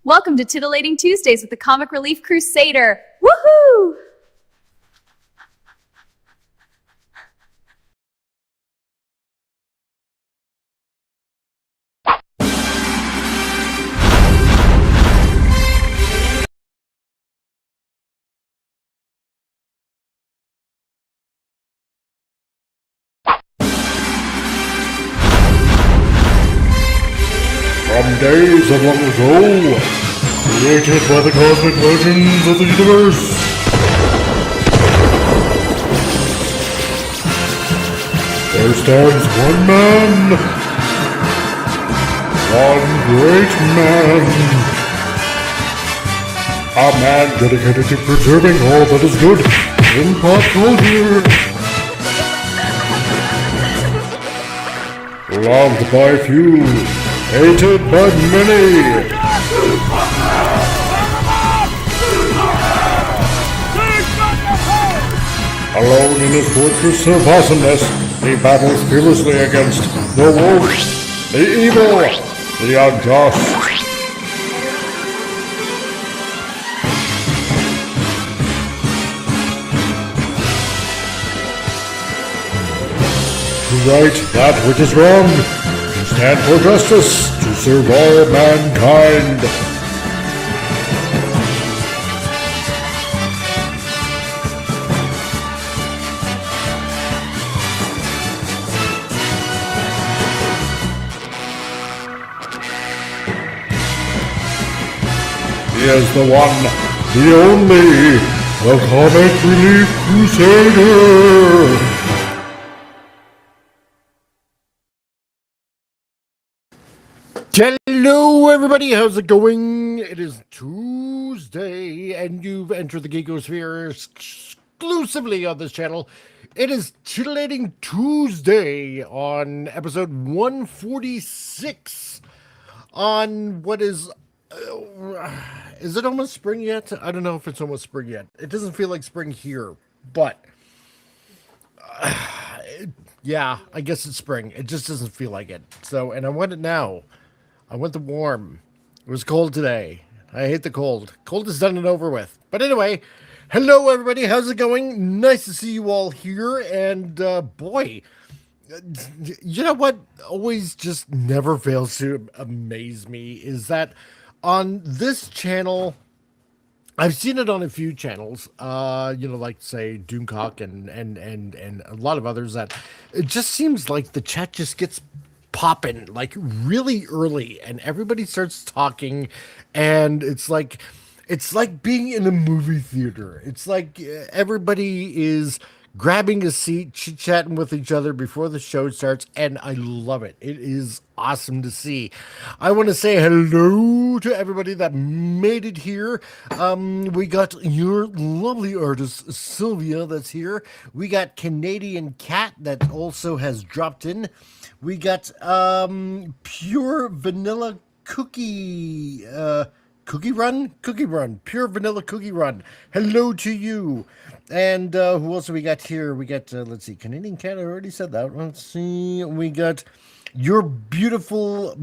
Welcome to Titillating Tuesdays with the Comic Relief Crusader. Woohoo! From days of long ago, created by the cosmic legends of the universe, there stands one man, one great man, a man dedicated to preserving all that is good in pop culture, loved by few, hated by many. Alone in his fortress of awesomeness, he battles fearlessly against the woke, the evil, the unjust. To right that which is wrong, to stand for justice, to serve all mankind. He is the one, the only, the Comic Relief Crusader. Hello everybody, how's it going? It is Tuesday and you've entered the Geekosphere exclusively on this channel. It is Titillating Tuesday on episode 146 on what is it almost spring yet? I don't know if it's almost spring yet. It doesn't feel like spring here, but yeah, I guess it's spring. It just doesn't feel like it. So, and I want it now. I want the warm. It was cold today. I hate the cold. Cold is done and over with. But anyway, hello everybody. How's it going? Nice to see you all here. And boy, you know what always just never fails to amaze me is that on this channel, I've seen it on a few channels, like say Doomcock and a lot of others, that it just seems like the chat just gets popping like really early and everybody starts talking and it's like being in a movie theater. It's like everybody is grabbing a seat, chit-chatting with each other before the show starts, and I love it. It is awesome to see. I want to say hello to everybody that made it here. We got your lovely artist, Sylvia, that's here. We got Canadian Cat that also has dropped in. We got Pure Vanilla Cookie Run, Pure Vanilla Cookie Run. Hello to you. And who else do we got here? We got, let's see, Canadian Cat, I already said that. Let's see, we got your beautiful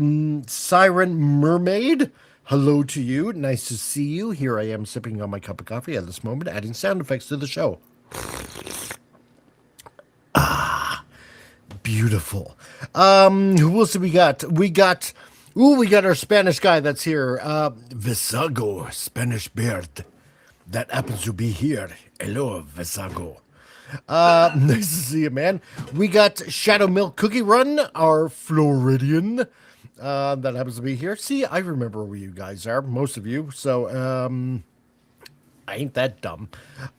Siren Mermaid. Hello to you. Nice to see you. Here I am sipping on my cup of coffee at this moment, adding sound effects to the show. Beautiful. Who else do we got? We got our Spanish guy that's here. Visago, Spanish bird. That happens to be here. Hello, Visago. Nice to see you, man. We got Shadow Milk Cookie Run, our Floridian. That happens to be here. See, I remember where you guys are, most of you. So, I ain't that dumb.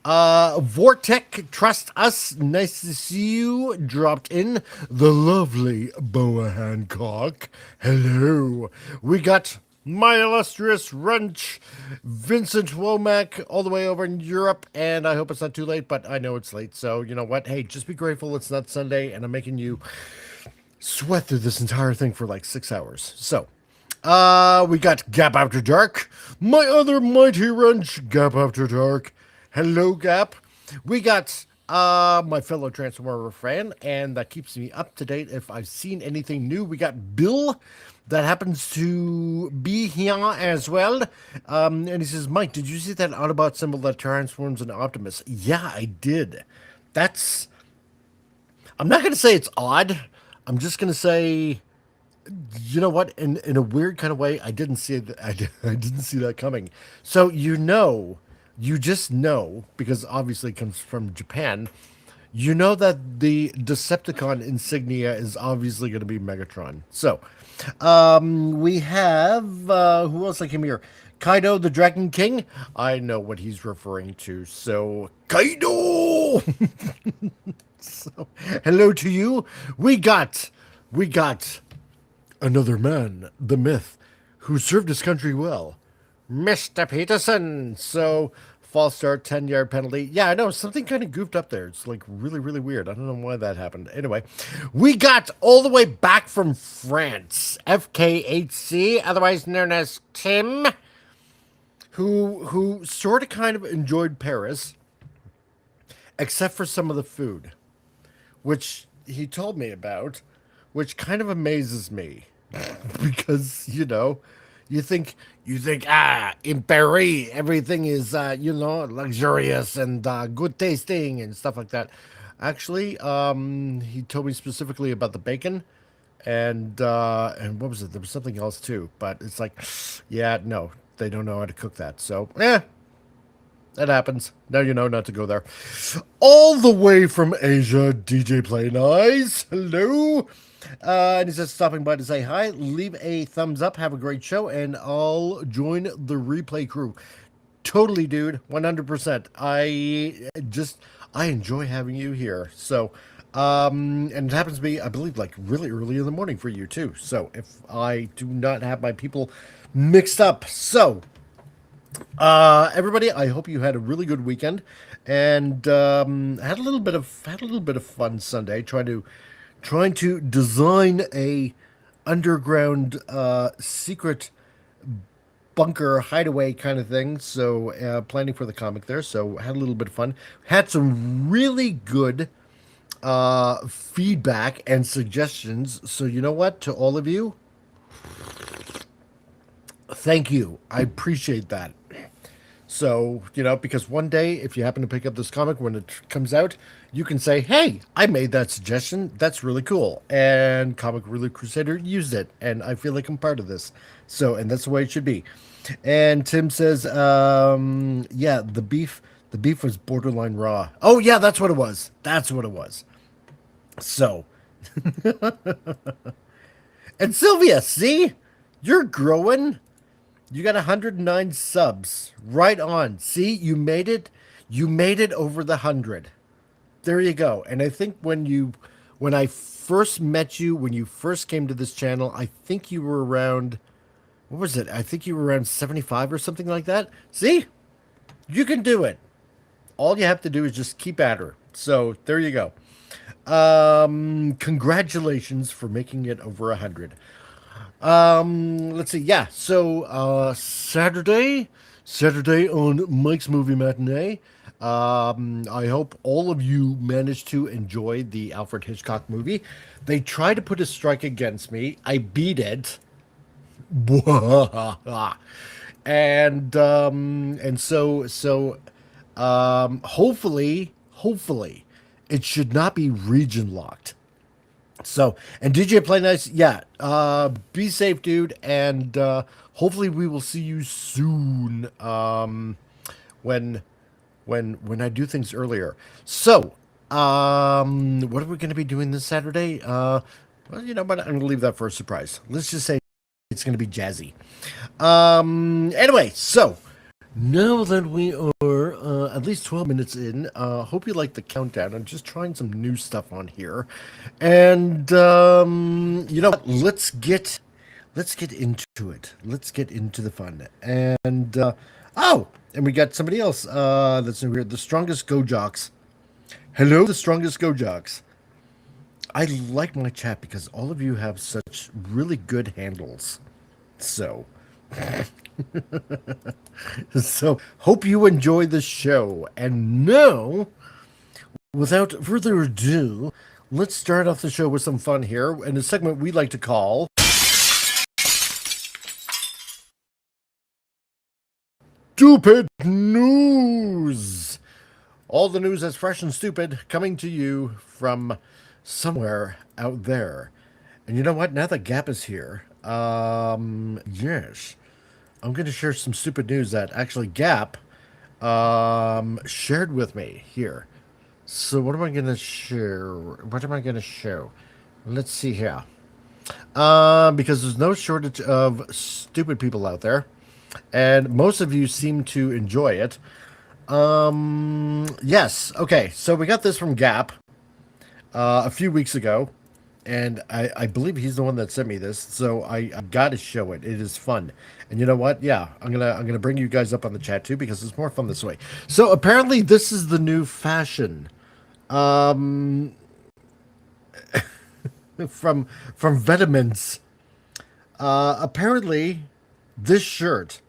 Vortec, Trust Us, nice to see you. Dropped in the lovely Boa Hancock. Hello. We got my illustrious Wrench, Vincent Womack, all the way over in Europe, and I hope it's not too late, but I know it's late, so you know what? Hey, just be grateful it's not Sunday, and I'm making you sweat through this entire thing for like 6 hours. So, we got Gap After Dark, my other mighty Wrench, Gap After Dark. Hello, Gap. We got my fellow Transformer fan, and that keeps me up to date if I've seen anything new. We got Bill that happens to be here as well. And he says, Mike, did you see that Autobot symbol that transforms into Optimus? Yeah, I did. That's, I'm not going to say it's odd. I'm just going to say, you know what? In a weird kind of way, I didn't see it. I didn't see that coming. So you just know, because obviously it comes from Japan. You know that the Decepticon insignia is obviously going to be Megatron. So we have who else came here? Kaido the Dragon King. I know what he's referring to. So Kaido. So hello to you. We got another man, the myth, who served his country well, Mr. Peterson. So, false start, 10-yard penalty. Yeah, I know, something kind of goofed up there. It's like really, really weird. I don't know why that happened. Anyway, we got all the way back from France, FKHC, otherwise known as Tim, who sort of kind of enjoyed Paris, except for some of the food, which he told me about, which kind of amazes me because, you think in Paris everything is luxurious and good tasting and stuff like that. Actually, he told me specifically about the bacon and what was it? There was something else too, but it's like, yeah, no, they don't know how to cook that. So, that happens. Now you know not to go there. All the way from Asia, DJ Play Nice. Hello. And he says, stopping by to say hi. Leave a thumbs up. Have a great show. And I'll join the replay crew. Totally, dude. 100%. I enjoy having you here. So, and it happens to be, I believe, like really early in the morning for you too. So if I do not have my people mixed up. So, everybody, I hope you had a really good weekend and had a little bit of fun Sunday trying to design a underground secret bunker hideaway kind of thing. So planning for the comic there. So had a little bit of fun. Had some really good feedback and suggestions. So you know what? To all of you, thank you. I appreciate that. So, because one day, if you happen to pick up this comic when it comes out, you can say, hey, I made that suggestion. That's really cool. And Comic Relief Crusader used it. And I feel like I'm part of this. So, and that's the way it should be. And Tim says, yeah, the beef was borderline raw. Oh, yeah, that's what it was. That's what it was. So, and Sylvia, see, you're growing. You got 109 subs. Right on. See, you made it. You made it over the 100. There you go. And I think when I first met you, when you first came to this channel, I think you were around, what was it? I think you were around 75 or something like that. See? You can do it. All you have to do is just keep at her. So there you go. Congratulations for making it over 100. Let's see. Yeah. So, Saturday on Mike's Movie Matinee. I hope all of you managed to enjoy the Alfred Hitchcock movie. They tried to put a strike against me. I beat it. And so, hopefully, it should not be region locked. So, and DJ Play Nice, yeah, be safe, dude, and hopefully we will see you soon when I do things earlier. So, what are we going to be doing this Saturday? Well, you know what, I'm going to leave that for a surprise. Let's just say it's going to be jazzy. Anyway, so now that we are at least 12 minutes in, hope you like the countdown. I'm just trying some new stuff on here. And, you know what? Let's get into it. Let's get into the fun. And, and we got somebody else that's new here. The Strongest Go Jocks. Hello, The Strongest Go Jocks. I like my chat because all of you have such really good handles. So... So, hope you enjoy the show. And now, without further ado, let's start off the show with some fun here in a segment we like to call Stupid News. All the news that's fresh and stupid coming to you from somewhere out there. And you know what? Now that Gap is here, yes, I'm going to share some stupid news that actually Gap shared with me here. So what am I going to share? What am I going to show? Let's see here. Because there's no shortage of stupid people out there, and most of you seem to enjoy it. Yes. Okay. So we got this from Gap a few weeks ago, and I believe he's the one that sent me this. So I got to show it. It is fun, and you know what? Yeah, I'm gonna bring you guys up on the chat too because it's more fun this way. So apparently, this is the new fashion. From Vitamins. Apparently, this shirt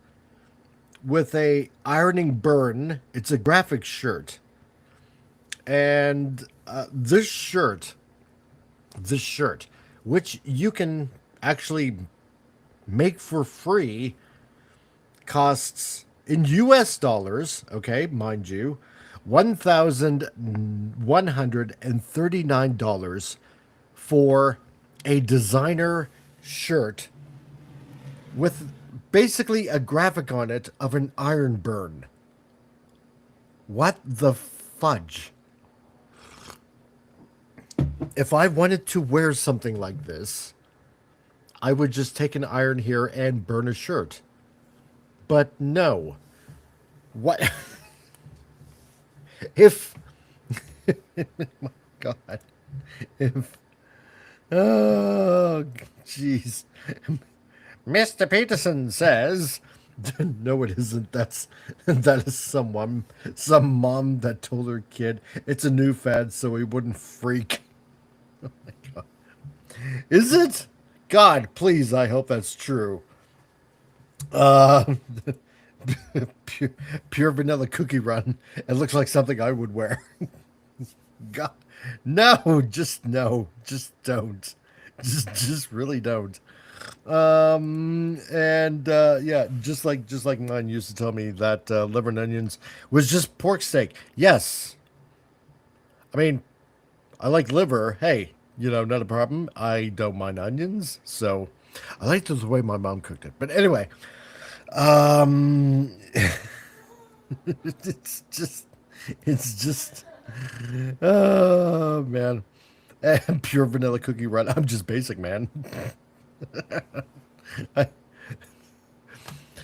with a ironing burn. It's a graphic shirt, and this shirt, which you can actually make for free, costs in U.S. dollars. Okay, mind you, $1,139 for a designer shirt with basically a graphic on it of an iron burn. What the fudge? If I wanted to wear something like this, I would just take an iron here and burn a shirt. But no. What? If... my God. If... Oh, jeez. Mr. Peterson says... No, it isn't. That is some mom that told her kid it's a new fad so he wouldn't freak. Oh my God. Is it? God, please, I hope that's true. Uh, pure vanilla cookie run. It looks like something I would wear. God, no, just no, just don't, just really don't. And yeah, just like mine used to tell me that liver and onions was just pork steak. Yes, I mean I like liver. Hey, not a problem. I don't mind onions, so I like the way my mom cooked it. But anyway, um, it's just, it's just, oh man, and pure vanilla cookie run. I'm just basic, man. I,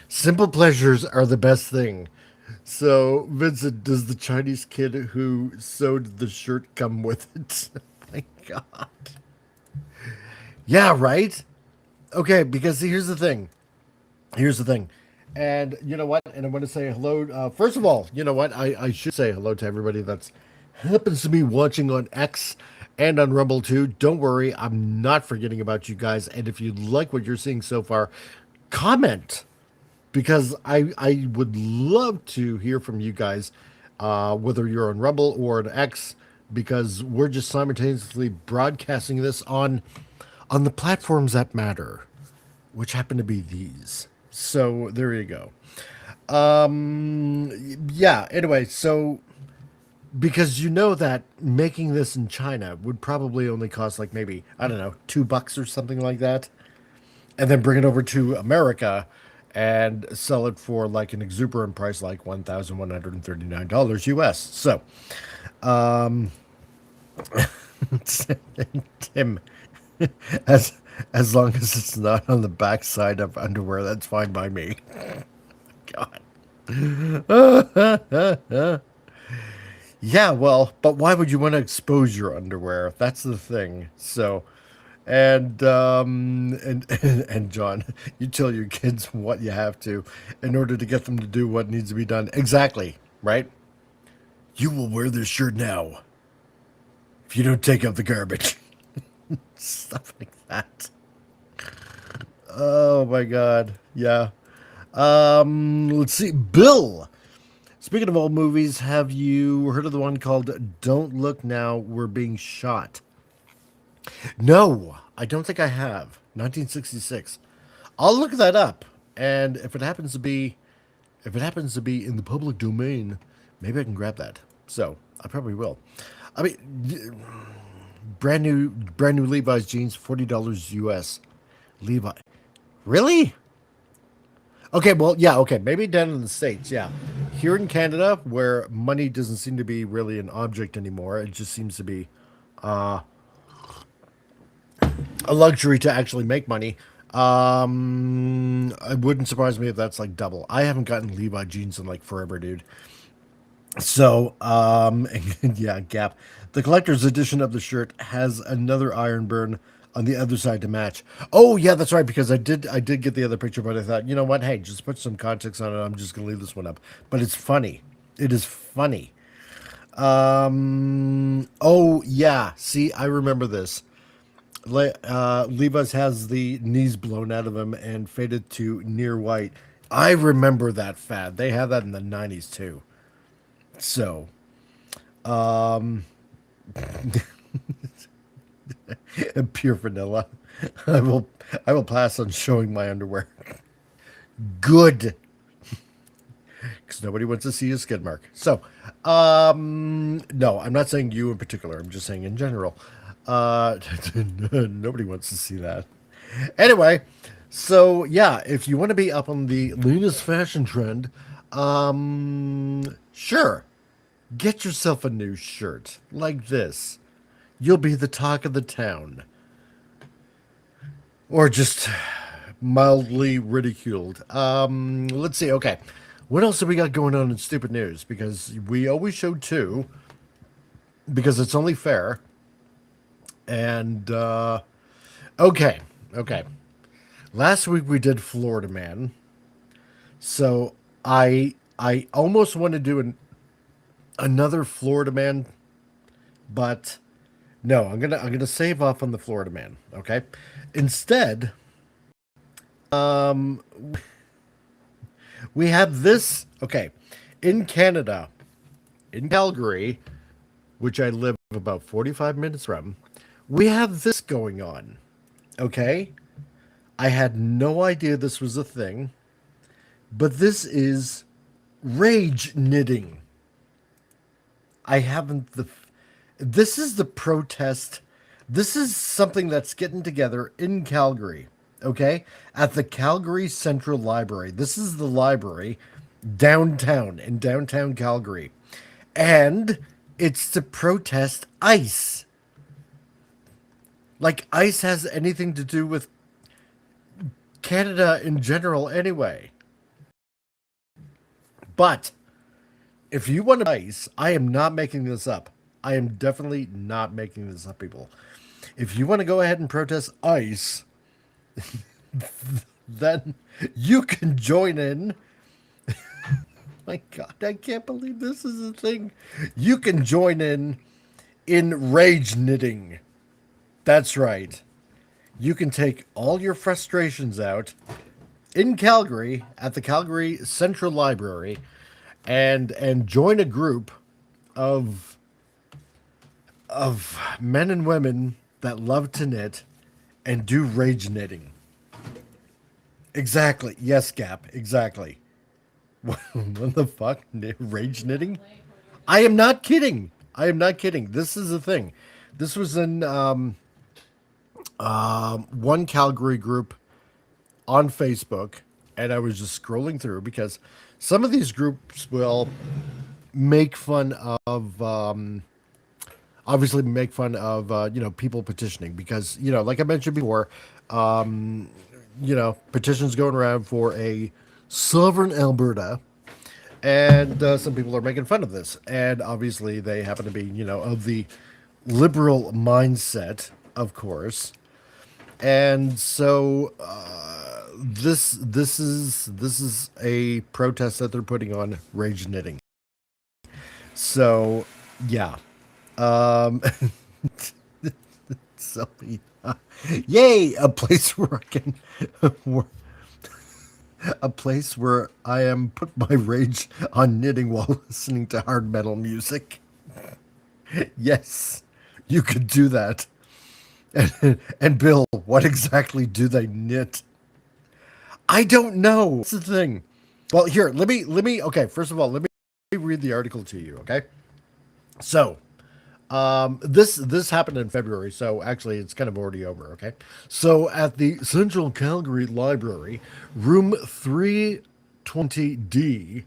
simple pleasures are the best thing. So, Vincent, does the Chinese kid who sewed the shirt come with it? My God. Yeah, right? Okay, because see, here's the thing. Here's the thing. And you know what? And I want to say hello. First of all, you know what? I should say hello to everybody that's happens to be watching on X and on Rumble too. Don't worry, I'm not forgetting about you guys. And if you like what you're seeing so far, comment because I would love to hear from you guys, whether you're on Rumble or on X, because we're just simultaneously broadcasting this on the platforms that matter, which happen to be these. So there you go. Yeah. Anyway, so because you know that making this in China would probably only cost like maybe I don't know $2 or something like that, and then bring it over to America and sell it for like an exuberant price like $1,139 US. So, Tim, as as long as it's not on the backside of underwear, that's fine by me. God. Yeah, well, but why would you want to expose your underwear? That's the thing. So, and John, you tell your kids what you have to in order to get them to do what needs to be done. Exactly, right? You will wear this shirt now if you don't take out the garbage. Stuff like that. Oh my God. Yeah. Let's see. Bill Speaking of old movies, have you heard of the one called Don't Look Now, We're Being Shot? No, I don't think I have. 1966. I'll look that up, and if it happens to be in the public domain, maybe I can grab that. So I probably will. I mean, brand new Levi's jeans, $40 US. Levi, really? Okay, well, yeah, okay, maybe down in the States, yeah. Here in Canada, where money doesn't seem to be really an object anymore, it just seems to be a luxury to actually make money. It wouldn't surprise me if that's like double. I haven't gotten Levi jeans in like forever, dude. So, yeah, Gap. The collector's edition of the shirt has another iron burn on the other side to match. Oh, yeah, that's right, because I did get the other picture, but I thought, you know what? Hey, just put some context on it. I'm just gonna leave this one up. But it's funny. It is funny. Oh yeah. See, I remember this. Levi's has the knees blown out of him and faded to near white. I remember that fad. They had that in the 90s too. So, pure vanilla. I will pass on showing my underwear. Good. Because nobody wants to see a skid mark. So, no, I'm not saying you in particular. I'm just saying in general. Nobody wants to see that. Anyway, so yeah, if you want to be up on the latest fashion trend, sure, get yourself a new shirt like this. You'll be the talk of the town. Or just mildly ridiculed. Let's see. Okay. What else have we got going on in stupid news? Because we always show two, because it's only fair. And, okay. Okay. Last week we did Florida Man. So I almost want to do another Florida Man, but no, I'm gonna save off on the Florida Man. Okay. Instead, we have this. Okay, in Canada, in Calgary, which I live about 45 minutes from, we have this going on. Okay, I had no idea this was a thing, but this is rage knitting. I haven't the. This is the protest. This is something that's getting together in Calgary, okay? At the Calgary Central Library. This is the library downtown, in downtown Calgary. And it's to protest ICE. Like ICE has anything to do with Canada in general anyway. But if you want to ICE, I am not making this up. I am definitely not making this up, people. If you want to go ahead and protest ICE, then you can join in. My God, I can't believe this is a thing. You can join in rage knitting. That's right. You can take all your frustrations out in Calgary at the Calgary Central Library and join a group of men and women that love to knit and do rage knitting. Exactly. Yes, Gap. Exactly. What the fuck? Rage knitting? I am not kidding. I am not kidding. This is a thing. This was in one Calgary group on Facebook, and I was just scrolling through because some of these groups will make fun of obviously make fun of people petitioning because like I mentioned before, petitions going around for a sovereign Alberta, and some people are making fun of this, and obviously they happen to be of the liberal mindset, of course, and so this is a protest that they're putting on rage knitting. So yeah. So yeah. Yay, a place where I can a place where I am put my rage on knitting while listening to hard metal music. Yes, you could do that. And Bill, what exactly do they knit? I don't know. That's the thing. Well, here, let me. Okay, first of all, let me read the article to you. Okay, so this happened in February, so actually it's kind of already over. Okay, so at the Central Calgary Library, room 320D,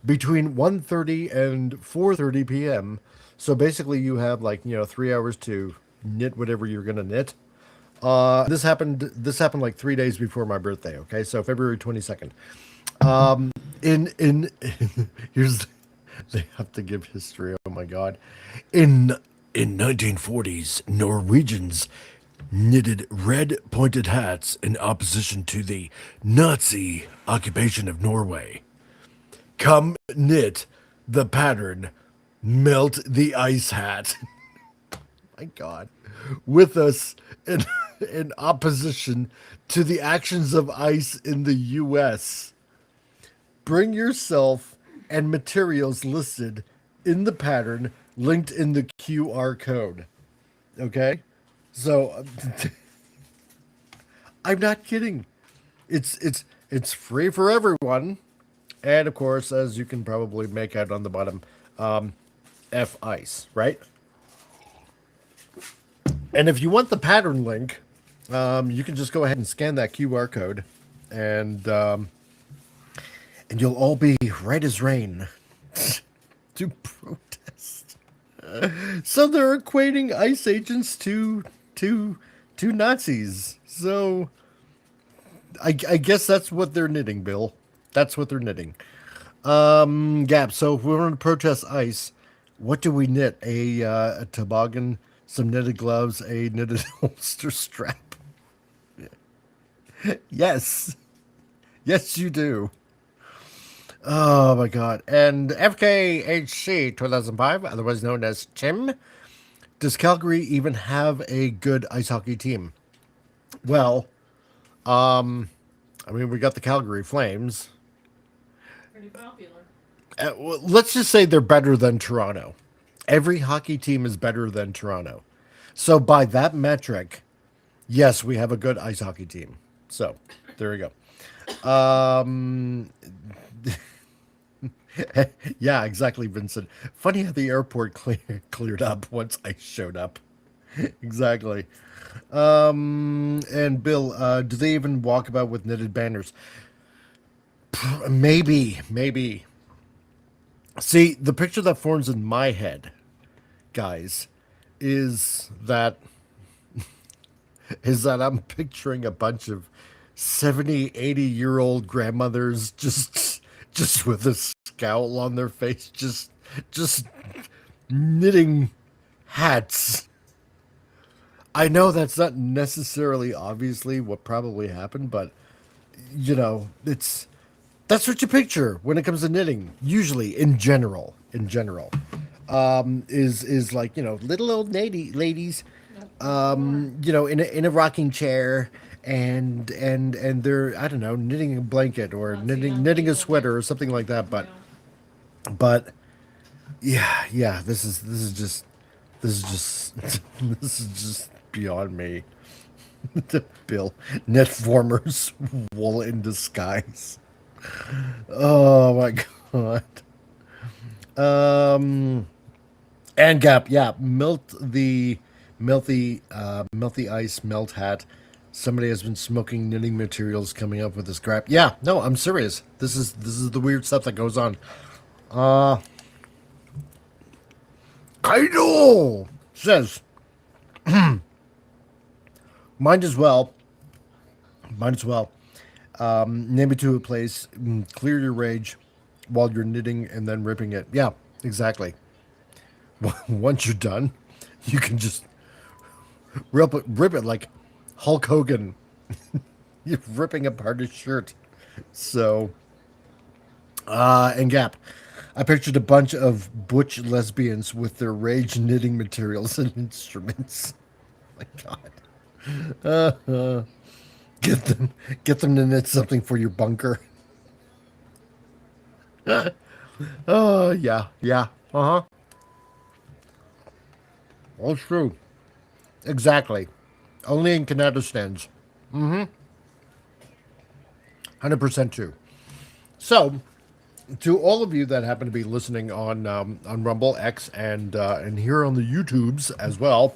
between 1:30 and 4:30 p.m. So basically, you have 3 hours to knit whatever you're gonna knit. This happened. This happened like 3 days before my birthday. Okay, so February 22nd. In here's they have to give history. Oh my god. In 1940s, Norwegians knitted red pointed hats in opposition to the Nazi occupation of Norway. Come knit the pattern, melt the ice hat. My god. With us in opposition to the actions of ICE in the US. Bring yourself and materials listed in the pattern linked in the QR code. Okay? So I'm not kidding. It's free for everyone. And of course, as you can probably make out on the bottom, F ICE, right? And if you want the pattern link, you can just go ahead and scan that QR code, and you'll all be right as rain to protest. So they're equating ICE agents to Nazis. So I guess that's what they're knitting, Bill. That's what they're knitting. Gap. So if we want to protest ICE, what do we knit? A toboggan, some knitted gloves, a knitted holster strap. Yes. Yes, you do. Oh my god. And FKHC 2005, otherwise known as Tim. Does Calgary even have a good ice hockey team? Well, I mean, we got the Calgary Flames. Pretty popular. Well, let's just say they're better than Toronto. Every hockey team is better than Toronto. So by that metric, yes, we have a good ice hockey team. So there we go. Yeah, exactly, Vincent. Funny how the airport cleared up once I showed up. Exactly. And Bill, do they even walk about with knitted banners? Maybe. See, the picture that forms in my head, guys, is that I'm picturing a bunch of 70, 80-year-old grandmothers just with a scowl on their face, just knitting hats. I know that's not necessarily obviously what probably happened, but that's what you picture when it comes to knitting. Usually, in general, is like little old ladies, in a rocking chair, and they're, I don't know, knitting a blanket or knitting a sweater or something like that. But yeah, this is just this is just beyond me. Bill, net formers, wool in disguise. Oh my god. And Gap, yeah, melt the ice melt hat. Somebody has been smoking knitting materials coming up with this crap. Yeah, no, I'm serious. This is the weird stuff that goes on. Kaido says, might as well. Name it to a place, clear your rage while you're knitting and then ripping it. Yeah, exactly. Once you're done, you can just rip it like Hulk Hogan. You're ripping apart his shirt. So, and Gap, I pictured a bunch of butch lesbians with their rage knitting materials and instruments. My God. Get them to knit something for your bunker. Oh, yeah, yeah. Uh-huh. All true. Exactly. Only in Canada stands. 100% true. So, to all of you that happen to be listening on Rumble X and here on the YouTubes as well,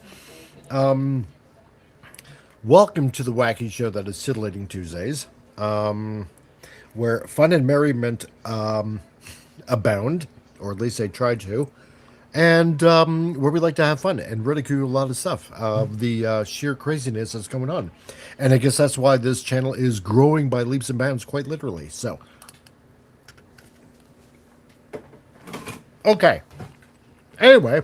welcome to the wacky show that is Titillating Tuesdays, where fun and merriment abound, or at least they try to, and where we like to have fun and ridicule a lot of stuff of the sheer craziness that's going on. And I guess that's why this channel is growing by leaps and bounds, quite literally. So, okay. Anyway,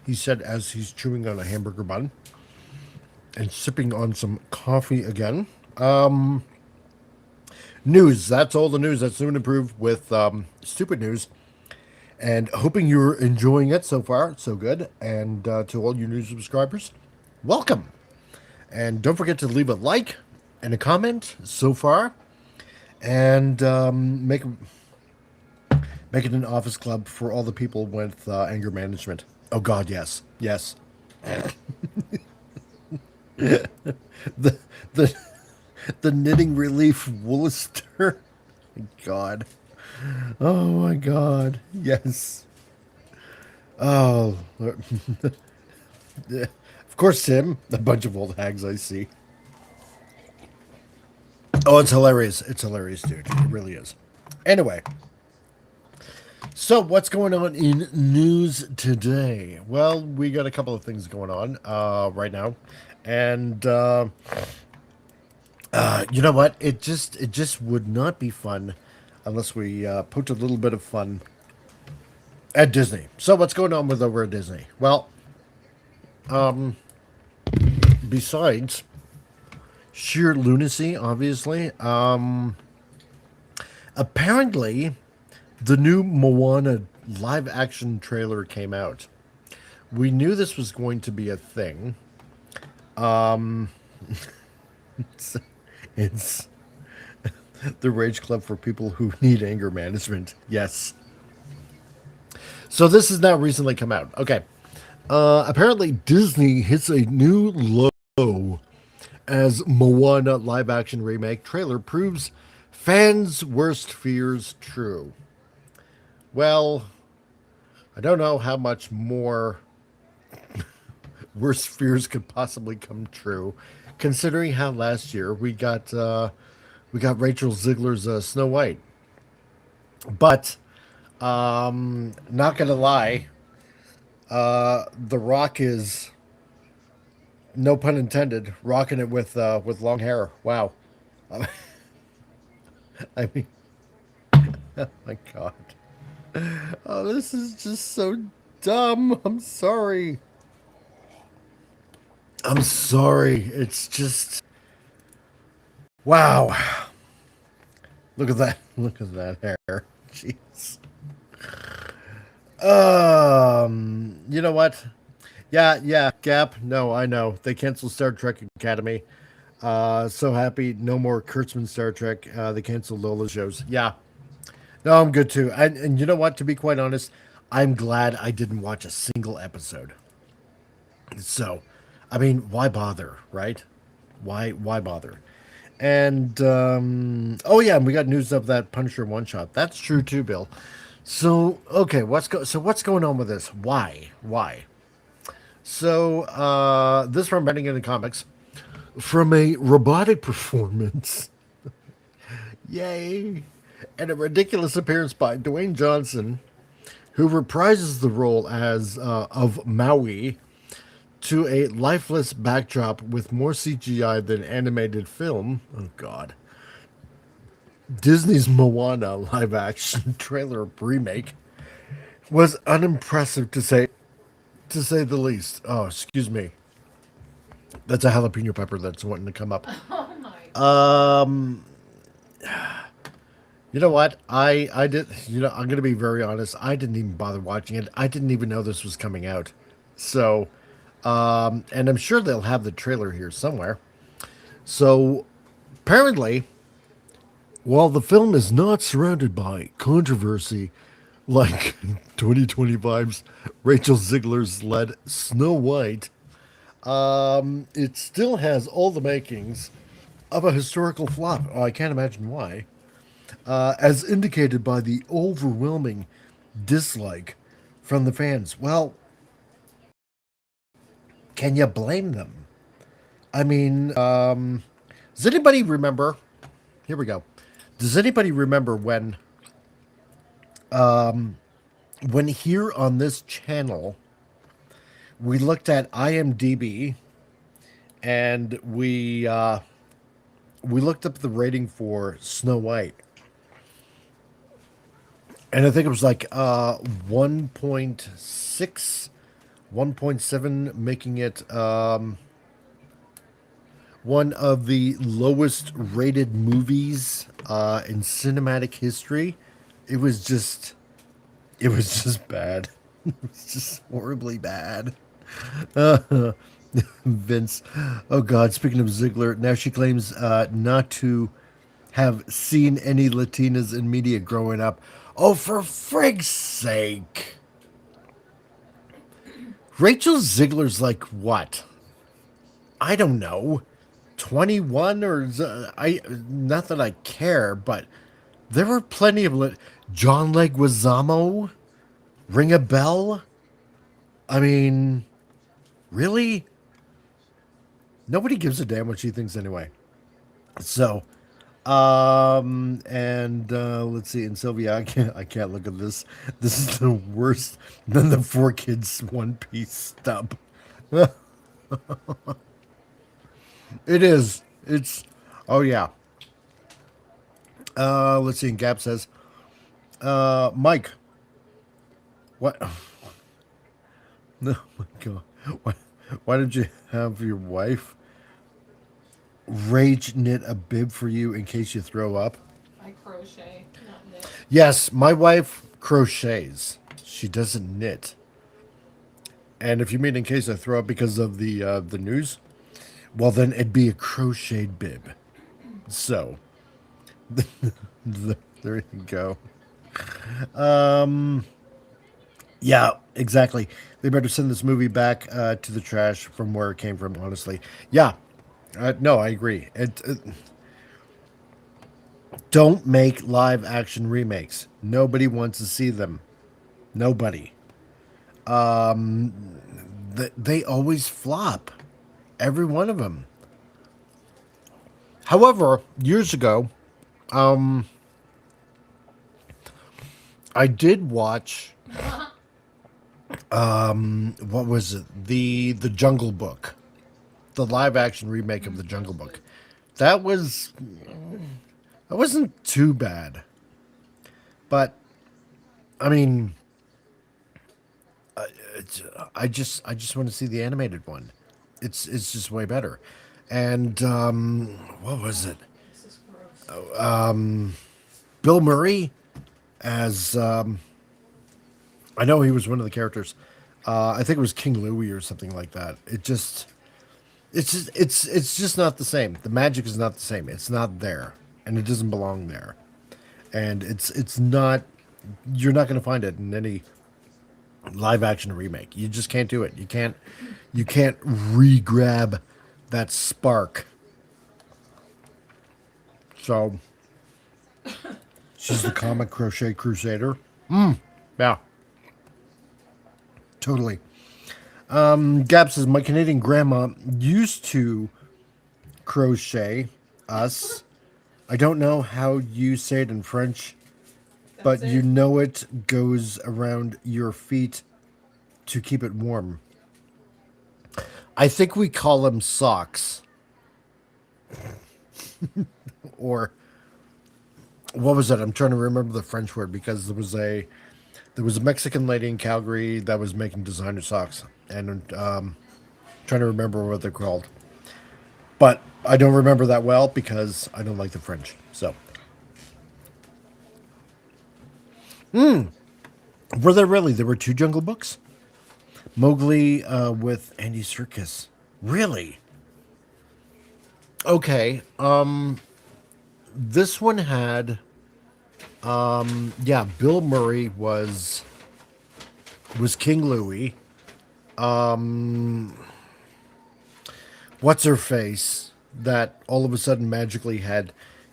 he said as he's chewing on a hamburger bun and sipping on some coffee again. News. That's all the news that's new and improved with stupid news. And hoping you're enjoying it so far. So good. And to all you new subscribers, welcome. And don't forget to leave a like and a comment so far. And make it an office club for all the people with anger management. Oh, God, yes. Yes. the the knitting relief Woolister. God. Oh my God. Yes. Oh. Of course, Tim. A bunch of old hags I see. Oh, it's hilarious. It's hilarious, dude. It really is. Anyway. So, what's going on in news today? Well, we got a couple of things going on right now. And you know what? It just would not be fun unless we put a little bit of fun at Disney. So what's going on with over at Disney? Well, besides sheer lunacy, obviously, apparently the new Moana live action trailer came out. We knew this was going to be a thing. It's the Rage Club for people who need anger management. Yes. So this has now recently come out. Okay. Apparently Disney hits a new low as Moana live action remake trailer proves fans' worst fears true. Well, I don't know how much more worst fears could possibly come true, considering how last year we got Rachel Ziegler's Snow White. But not gonna lie, The Rock is, no pun intended, rocking it with long hair. Wow. I mean, oh my God. Oh, this is just so dumb. I'm sorry. I'm sorry. It's just, wow. Look at that. Look at that hair. Jeez. You know what? Yeah, Gap. No, I know. They canceled Star Trek Academy. So happy. No more Kurtzman Star Trek. They canceled Lola shows. Yeah. No, I'm good too. And you know what? To be quite honest, I'm glad I didn't watch a single episode. So, I mean, why bother, right? Why bother? And oh yeah, and we got news of that Punisher one shot. That's true too, Bill. So okay, what's going on with this? Why? So this from Reading in the Comics, from a robotic performance, yay, and a ridiculous appearance by Dwayne Johnson, who reprises the role as of Maui, to a lifeless backdrop with more CGI than animated film. Oh God. Disney's Moana live action trailer remake was unimpressive to say the least. Oh, excuse me. That's a jalapeno pepper that's wanting to come up. Oh my. You know what? I did, I'm going to be very honest. I didn't even bother watching it. I didn't even know this was coming out. So, and I'm sure they'll have the trailer here somewhere. So, apparently, While the film is not surrounded by controversy like 2025's Rachel Ziegler's led Snow White, it still has all the makings of a historical flop. Oh, I can't imagine why. As indicated by the overwhelming dislike from the fans. Well, can you blame them? I mean, does anybody remember? Here we go. Does anybody remember when here on this channel we looked at IMDb and we looked up the rating for Snow White, and I think it was like 1.6, 1.7, making it one of the lowest rated movies in cinematic history. It was just bad. It was just horribly bad. Vince, oh God! Speaking of Ziegler, now she claims not to have seen any Latinas in media growing up. Oh, for frig's sake! Rachel Ziegler's like what? I don't know, 21 or I. Not that I care, but there were plenty of John Leguizamo. Ring a bell? I mean, really? Nobody gives a damn what she thinks anyway. So, and let's see. And Sylvia, I can't look at this. This is the worst than the 4 Kids One Piece stub. It is. It's. Oh yeah. Let's see. And Gap says, Mike, what? No, my God. Why did you have your wife rage knit a bib for you in case you throw up? I crochet, not knit. Yes, my wife crochets. She doesn't knit. And if you mean in case I throw up because of the news, well then it'd be a crocheted bib. So there you go. Yeah, exactly. They better send this movie back to the trash from where it came from, honestly. Yeah. No, I agree. Don't make live action remakes. Nobody wants to see them. Nobody. They always flop. Every one of them. However, years ago, I did watch what was it? The Jungle Book. The live action remake of the Jungle Book. That wasn't too bad. But I mean, I just want to see the animated one. It's just way better. And what was it? This is gross. Bill Murray as I know he was one of the characters. I think it was King Louie or something like that. It's just not the same. The magic is not the same. It's not there, and it doesn't belong there. And it's not. You're not going to find it in any live action remake. You just can't do it. You can't re-grab that spark. So she's the comic crochet crusader. Yeah. Totally. Gab says, my Canadian grandma used to crochet us. I don't know how you say it in French, but That's you it. know it goes around your feet to keep it warm. I think we call them socks. Or what was it? I'm trying to remember the French word because there was a Mexican lady in Calgary that was making designer socks, and trying to remember what they're called. But I don't remember that well because I don't like the French. So, were there really? There were 2 Jungle Books. Mowgli with Andy Serkis. Really? Okay. this one had, yeah, Bill Murray was King Louis. What's her face that all of a sudden magically had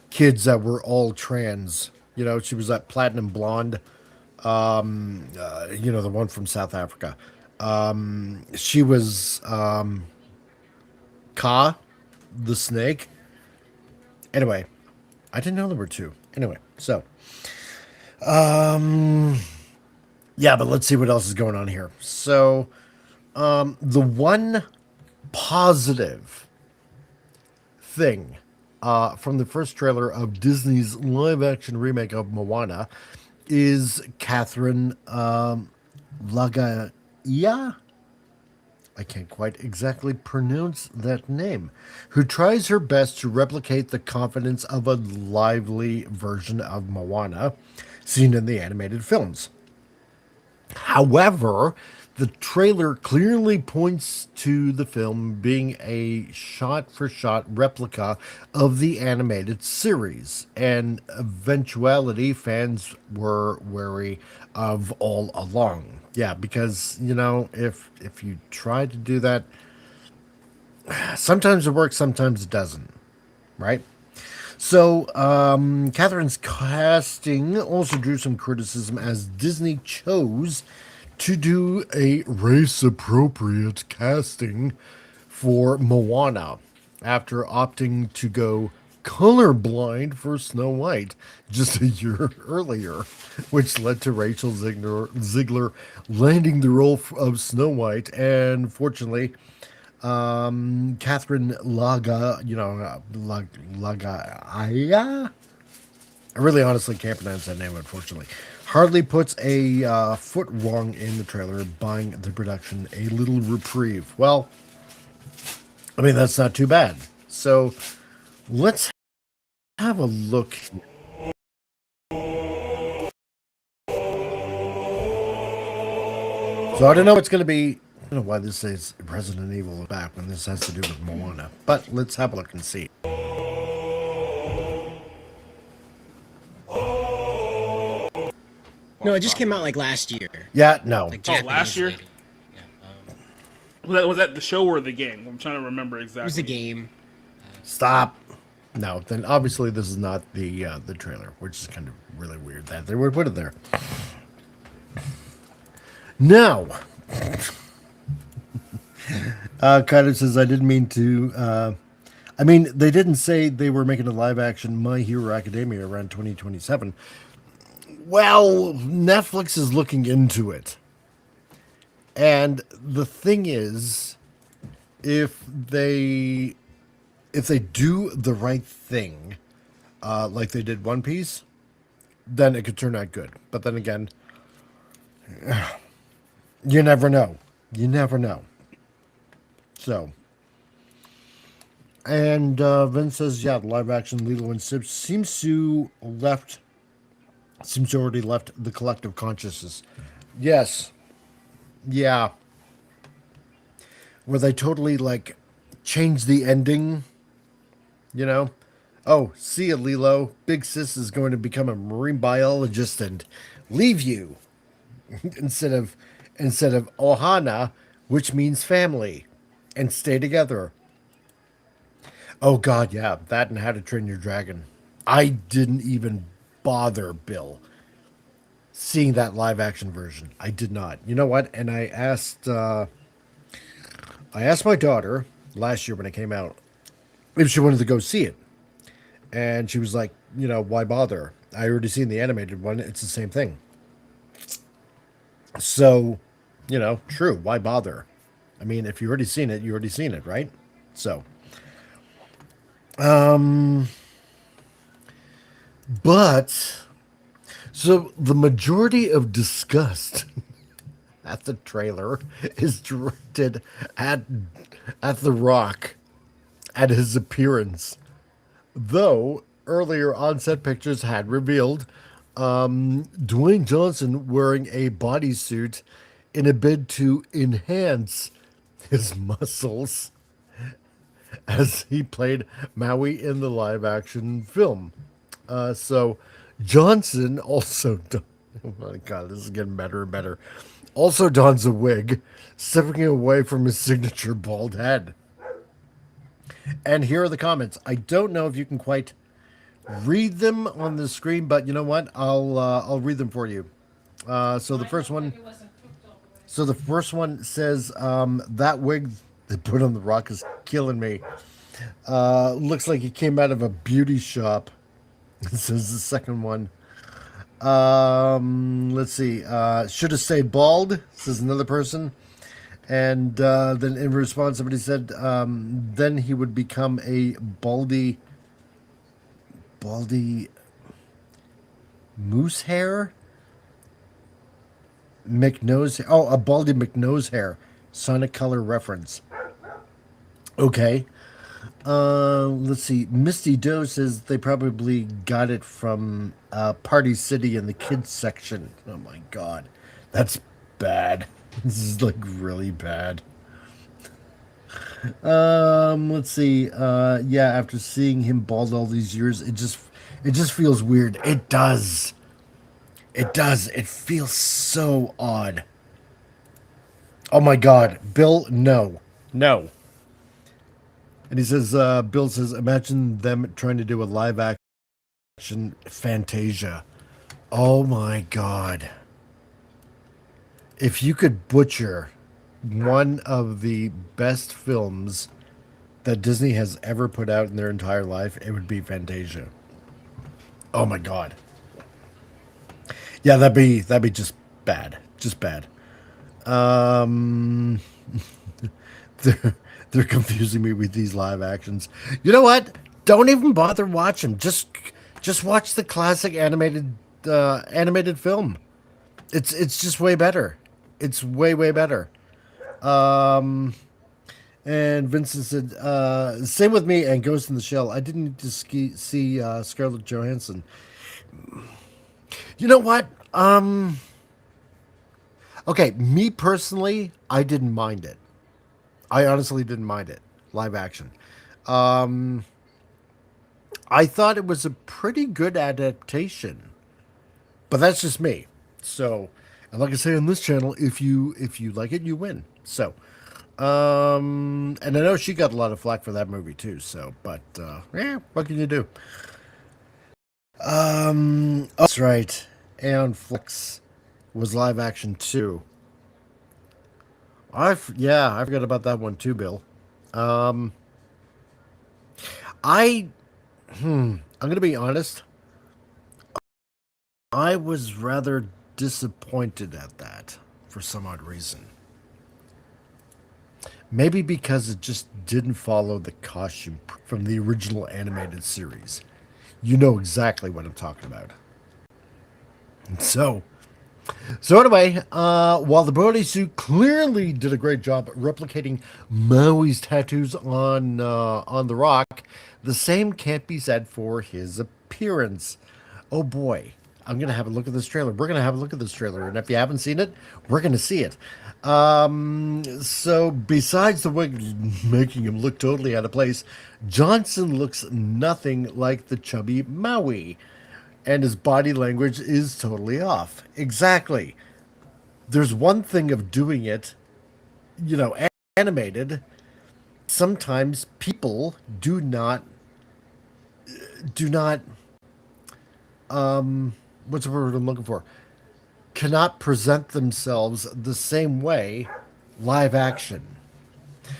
kids that were all trans. You know, she was that platinum blonde. The one from South Africa. She was Ka, the snake. Anyway, I didn't know there were two. Anyway, so yeah, but let's see what else is going on here. So, the one positive thing from the first trailer of Disney's live-action remake of Moana is Catherine Lagaia. I can't quite exactly pronounce that name, who tries her best to replicate the confidence of a lively version of Moana seen in the animated films. However, the trailer clearly points to the film being a shot-for-shot replica of the animated series, an eventuality fans were wary of all along. Yeah, because, if you try to do that, sometimes it works, sometimes it doesn't, right? So, Catherine's casting also drew some criticism as Disney chose to do a race-appropriate casting for Moana after opting to go colorblind for Snow White just a year earlier, which led to Rachel Ziegler landing the role of Snow White, and fortunately, Catherine Lagaia. I really honestly can't pronounce that name, unfortunately. Hardly puts a foot wrong in the trailer, buying the production a little reprieve. Well, I mean, that's not too bad. So let's have a look. So I don't know what's going to be. I don't know why this says Resident Evil back when this has to do with Moana. But let's have a look and see. No, it just came out like last year. Yeah, no. Like Oh, last Japanese year? lady. Yeah, Was that the show or the game? I'm trying to remember exactly. it was the game. Stop. No, then obviously this is not the trailer, which is kind of really weird that they would put it there. Now, Kyler says, I didn't mean to. I mean, they didn't say they were making a live action My Hero Academia around 2027. Well, Netflix is looking into it. And the thing is, if they do the right thing, like they did One Piece, then it could turn out good. But then again, you never know. You never know. So, and Vince says, yeah, the live action Lilo and Stitch seems to already left the collective consciousness. Yes. Yeah. Where they totally like changed the ending, Oh, see ya, Lilo. Big Sis is going to become a marine biologist and leave you instead of Ohana, which means family, and stay together. Oh God, yeah, that and How to Train Your Dragon. I didn't even bother, Bill, seeing that live action version. I did not. You know what? And I asked my daughter last year when it came out if she wanted to go see it. And she was like, why bother? I already seen the animated one. It's the same thing. So, true. Why bother? I mean, if you already seen it, you already seen it, right? So, but, so the majority of disgust at the trailer is directed at The Rock, at his appearance. Though earlier on-set pictures had revealed Dwayne Johnson wearing a bodysuit in a bid to enhance his muscles as he played Maui in the live-action film. So Johnson also, oh my God, this is getting better and better. Also dons a wig, stepping away from his signature bald head. And here are the comments. I don't know if you can quite read them on the screen, but you know what? I'll read them for you. So the first one. So the first one says, that wig they put on The Rock is killing me. Looks like it came out of a beauty shop. This is the second one. Let's see. Should have stayed bald, says another person. And then in response, somebody said, then he would become a baldy moose hair? McNose. Oh, a baldy McNose hair. Sonic color reference. Okay. Let's see. Misty Doe says they probably got it from Party City in the kids section. Oh my God, that's bad. This is like really bad. Let's see. Yeah, after seeing him bald all these years, it just feels weird. It does. It does. It feels so odd. Oh my God, Bill, no. No. And he says, Bill says, imagine them trying to do a live action Fantasia. Oh my God. If you could butcher one of the best films that Disney has ever put out in their entire life, it would be Fantasia. Oh my God. Yeah, that'd be just bad. Just bad. They're confusing me with these live actions. You know what? Don't even bother watching. Just watch the classic animated film. It's just way better. It's way better. And Vincent said, same with me and Ghost in the Shell. I didn't need to see Scarlett Johansson. You know what? Okay, me personally, I didn't mind it. I honestly didn't mind it. Live action. I thought it was a pretty good adaptation. But that's just me. So, and like I say on this channel, if you like it, you win. So, and I know she got a lot of flack for that movie too. So, but yeah, what can you do? Oh, that's right. Aeon Flux was live action too. I forgot about that one too, Bill. I'm gonna be honest. I was rather disappointed at that for some odd reason. Maybe because it just didn't follow the costume from the original animated series. You know exactly what I'm talking about. So anyway, while the bodysuit clearly did a great job replicating Maui's tattoos on The Rock, the same can't be said for his appearance. Oh boy, I'm gonna have a look at this trailer. We're gonna have a look at this trailer, and if you haven't seen it, we're gonna see it. So besides the wig making him look totally out of place, Johnson looks nothing like the chubby Maui. And his body language is totally off. Exactly. There's one thing of doing it, animated. Sometimes people do not, what's the word I'm looking for? Cannot present themselves the same way live action.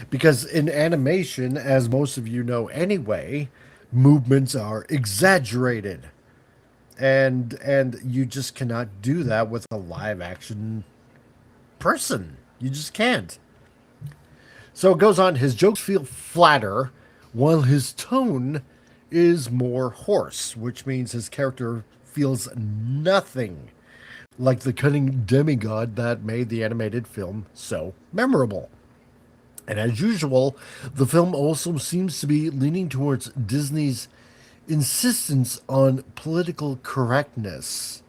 Because in animation, as most of you know anyway, movements are exaggerated. And you just cannot do that with a live action person. You just can't. So it goes on. His jokes feel flatter, while his tone is more hoarse, which means his character feels nothing like the cunning demigod that made the animated film so memorable. And as usual, the film also seems to be leaning towards Disney's insistence on political correctness.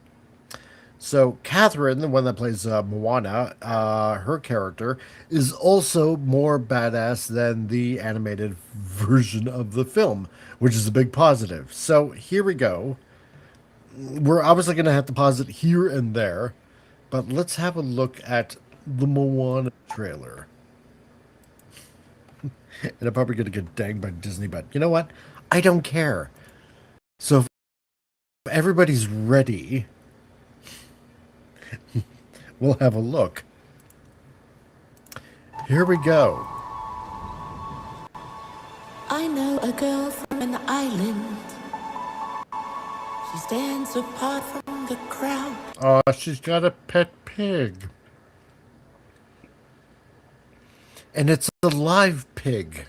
So Catherine, the one that plays Moana, her character is also more badass than the animated version of the film, which is a big positive. So here we go. We're obviously going to have to pause it here and there, but let's have a look at the Moana trailer. And I'm probably going to get danged by Disney, but you know what? I don't care. So if everybody's ready, we'll have a look. Here we go. I know a girl from an island. She stands apart from the crowd. Oh, she's got a pet pig. And it's a live pig.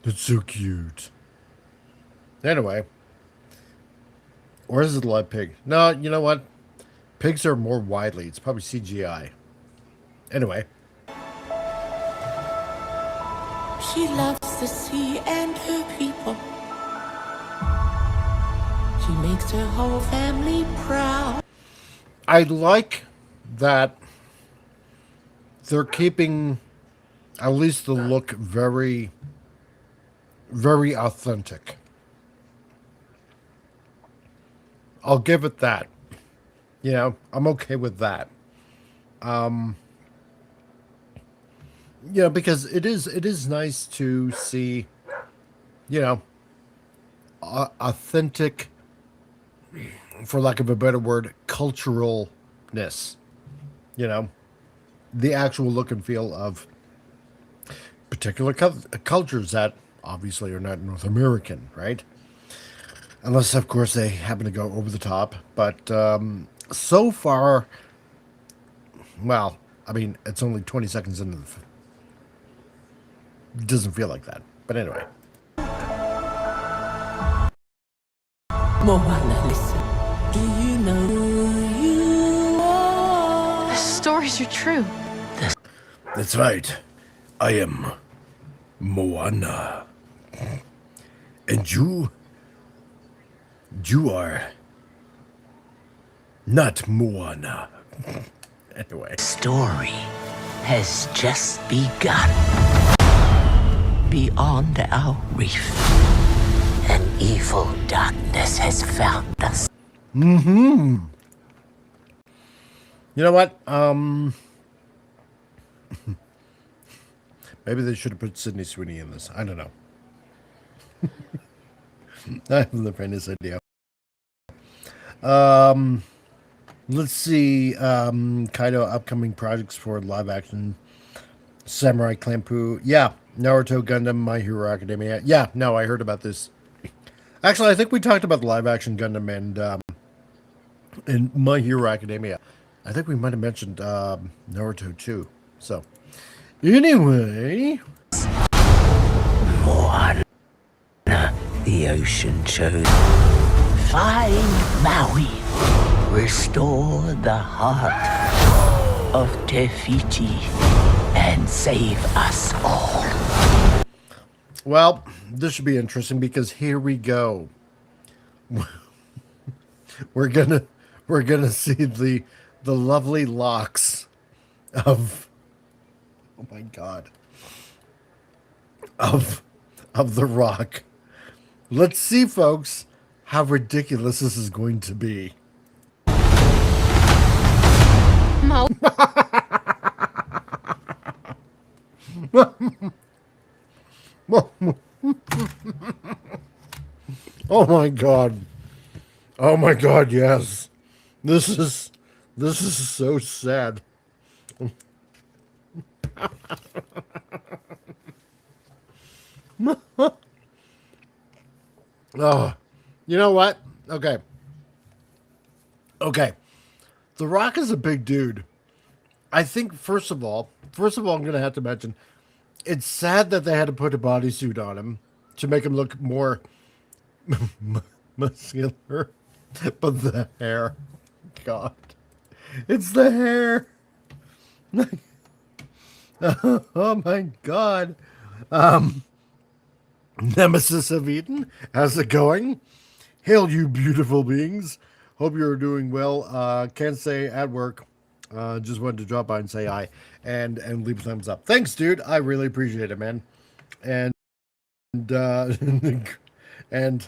It's so cute. Anyway. Or is it a live pig? No, you know what? Pigs are more widely. It's probably CGI. Anyway. She loves the sea and her people. She makes her whole family proud. I like that they're keeping at least the look very, very authentic. I'll give it that. You know, I'm okay with that. You know, because it is nice to see, you know, authentic, for lack of a better word, culturalness. You know, the actual look and feel of particular cultures that obviously are not North American, right? Unless, of course, they happen to go over the top. But so far, well, I mean, it's only 20 seconds into the it doesn't feel like that. But anyway. Moana, listen. Do you know who you are? The stories are true. That's right. I am Moana. And you are not Moana. Anyway. Story has just begun. Beyond our reef, an evil darkness has found us. Mm-hmm. You know what? Maybe they should have put Sydney Sweeney in this. I don't know. I have the faintest idea. Let's see. Kaido upcoming projects for live action. Samurai Champloo. Yeah. Naruto, Gundam, My Hero Academia. Yeah, no, I heard about this. Actually, I think we talked about the live action Gundam and My Hero Academia. I think we might have mentioned Naruto too. So, anyway. Moana, the ocean chose. Find Maui. Restore the heart of Te Fiti and save us all. Well, this should be interesting because here we go. We're gonna see the lovely locks of, oh my god, of the Rock. Let's see, folks, how ridiculous this is going to be. Mo. Oh my god. Oh my god, yes. This is so sad. Oh, you know what? Okay. The Rock is a big dude. I think first of all, I'm going to have to mention it's sad that they had to put a bodysuit on him to make him look more muscular. But the hair, God, it's the hair. Oh my God. Nemesis of Eden, how's it going? Hail, you beautiful beings. Hope you're doing well. Can't say at work. Just wanted to drop by and say hi and leave a thumbs up. Thanks, dude. I really appreciate it, man. And and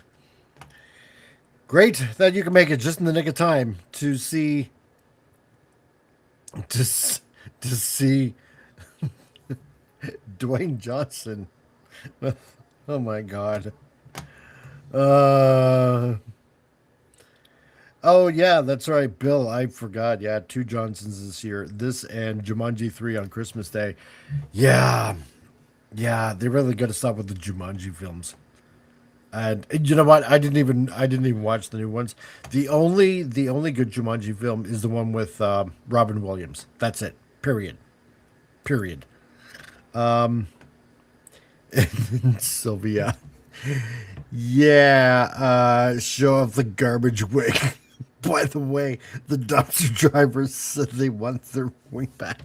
great that you can make it just in the nick of time to see to see Dwayne Johnson. Oh my God. Oh yeah, that's right, Bill. I forgot. Yeah, 2 Johnsons this year. This and Jumanji 3 on Christmas Day. Yeah. Yeah, they really got to stop with the Jumanji films. And you know what? I didn't even watch the new ones. The only good Jumanji film is the one with Robin Williams. That's it. Period. Sylvia. Yeah, show off the garbage wig. By the way, the dumpster drivers said they want their wing back.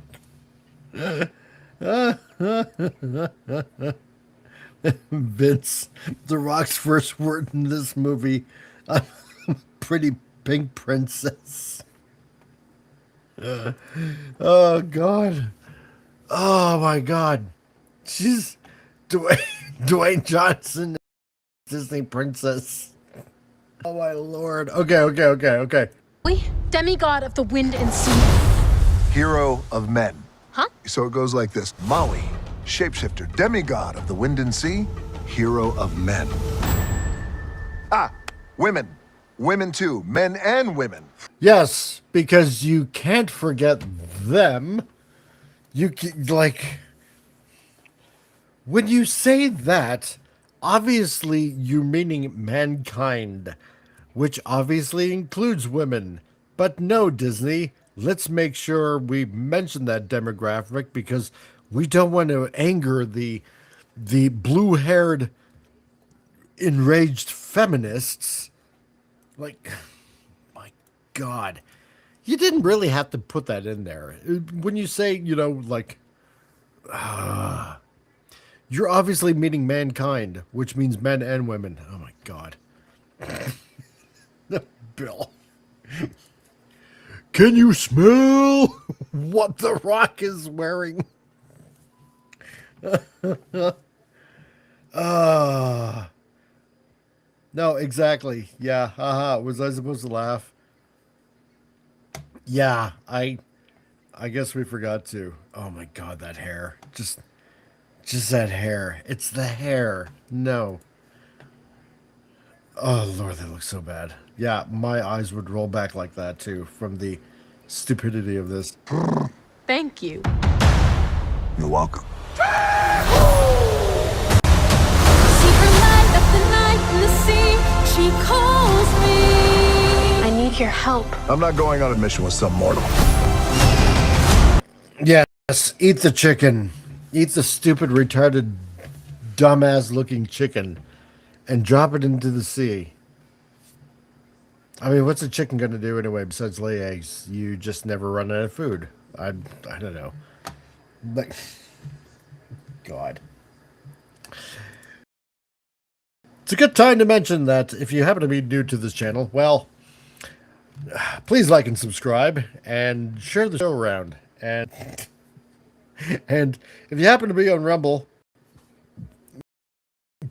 Vince, The Rock's first word in this movie, I'm a pretty pink princess. Oh, God. Oh, my God. She's Dwayne Johnson, Disney princess. Oh, my Lord. Okay. Demigod of the wind and sea. Hero of men. Huh? So it goes like this. Maui, shapeshifter, demigod of the wind and sea, hero of men. Ah, women. Women too, men and women. Yes, because you can't forget them. Like, when you say that, obviously you're meaning mankind, which obviously includes women. But no, Disney, let's make sure we mention that demographic because we don't want to anger the blue-haired enraged feminists. Like, my God. You didn't really have to put that in there. When you say, like, you're obviously meaning mankind, which means men and women. Oh, my God. Bill. Can you smell what The Rock is wearing? No, exactly. Yeah, haha. Was I supposed to laugh? Yeah, I guess we forgot to. Oh my God, that hair. Just that hair. It's the hair. No. Oh Lord, that looks so bad. Yeah, my eyes would roll back like that too from the stupidity of this. Thank you. You're welcome. Secret light of the night in the sea, she calls me. I need your help. I'm not going on a mission with some mortal. Yes, eat the chicken. Eat the stupid, retarded, dumbass-looking chicken and drop it into the sea. I mean, what's a chicken going to do anyway besides lay eggs? You just never run out of food. I don't know. Like, God. It's a good time to mention that if you happen to be new to this channel, well, please like and subscribe and share the show around. And if you happen to be on Rumble,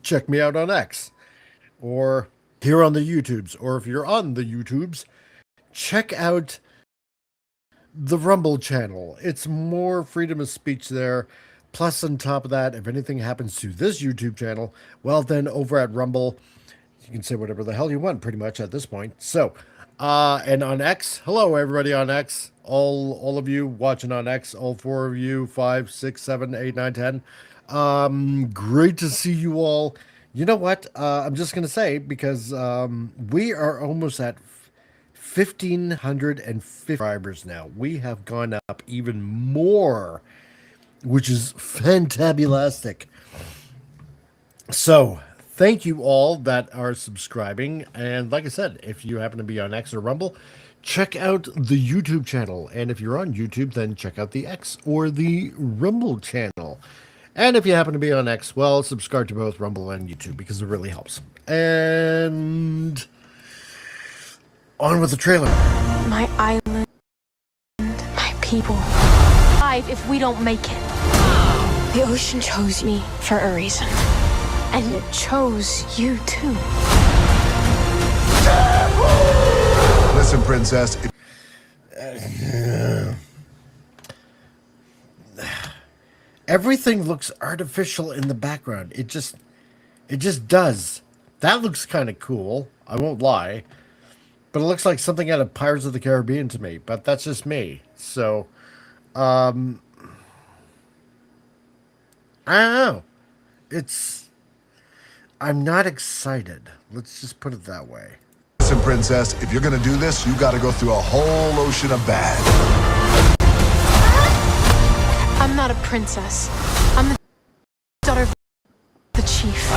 check me out on X or here on the YouTubes. Or if you're on the YouTubes, check out the Rumble channel. It's more freedom of speech there. Plus, on top of that, if anything happens to this YouTube channel, well, then over at Rumble, you can say whatever the hell you want pretty much at this point. So, and on X, hello everybody on X, all of you watching on X, all 4 of you, 5, 6, 7, 8, 9, 10. Great to see you all. You know what? I'm just gonna say because we are almost at 1,550 subscribers now. We have gone up even more, which is fantabulastic. So, thank you all that are subscribing. And like I said, if you happen to be on X or Rumble, check out the YouTube channel. And if you're on YouTube, then check out the X or the Rumble channel. And if you happen to be on X, well, subscribe to both Rumble and YouTube because it really helps. And On with the trailer. My island, my people. If we don't make it. The ocean chose me for a reason. And it chose you too. Listen, princess. Everything looks artificial in the background. It just does. That looks kind of cool. I won't lie. But it looks like something out of Pirates of the Caribbean to me. But that's just me. So, I don't know. I'm not excited. Let's just put it that way. Listen, princess, if you're gonna do this, you gotta go through a whole ocean of bad. I'm not a princess. I'm the daughter of the chief.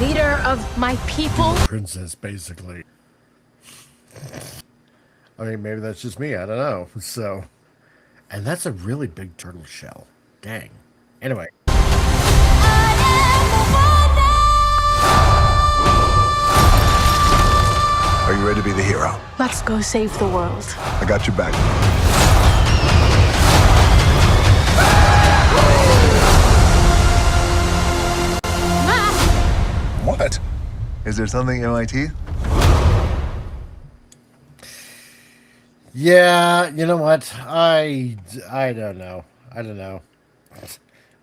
Leader of my people. Princess, basically. I mean, maybe that's just me. I don't know. So, and that's a really big turtle shell. Dang. Anyway. Are you ready to be the hero? Let's go save the world. I got your back. What? Is there something in my teeth? Yeah, you know what? I don't know. I don't know.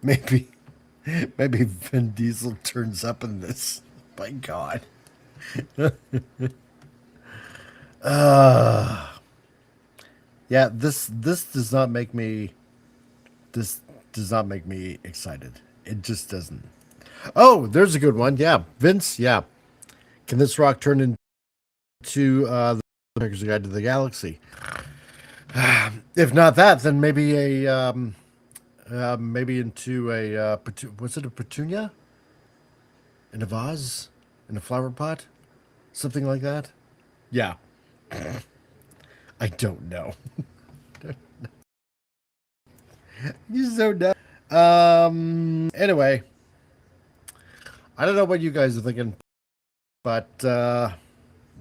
Maybe Vin Diesel turns up in this. My God. Yeah, this does not make me excited. It just doesn't. Oh, there's a good one. Yeah, Vince. Yeah, can this rock turn into the Hitchhiker's Guide to the Galaxy? If not that, then maybe maybe into a was it a petunia in a vase in a flower pot, something like that? Yeah. I don't know. You're so dumb. Anyway, I don't know what you guys are thinking, but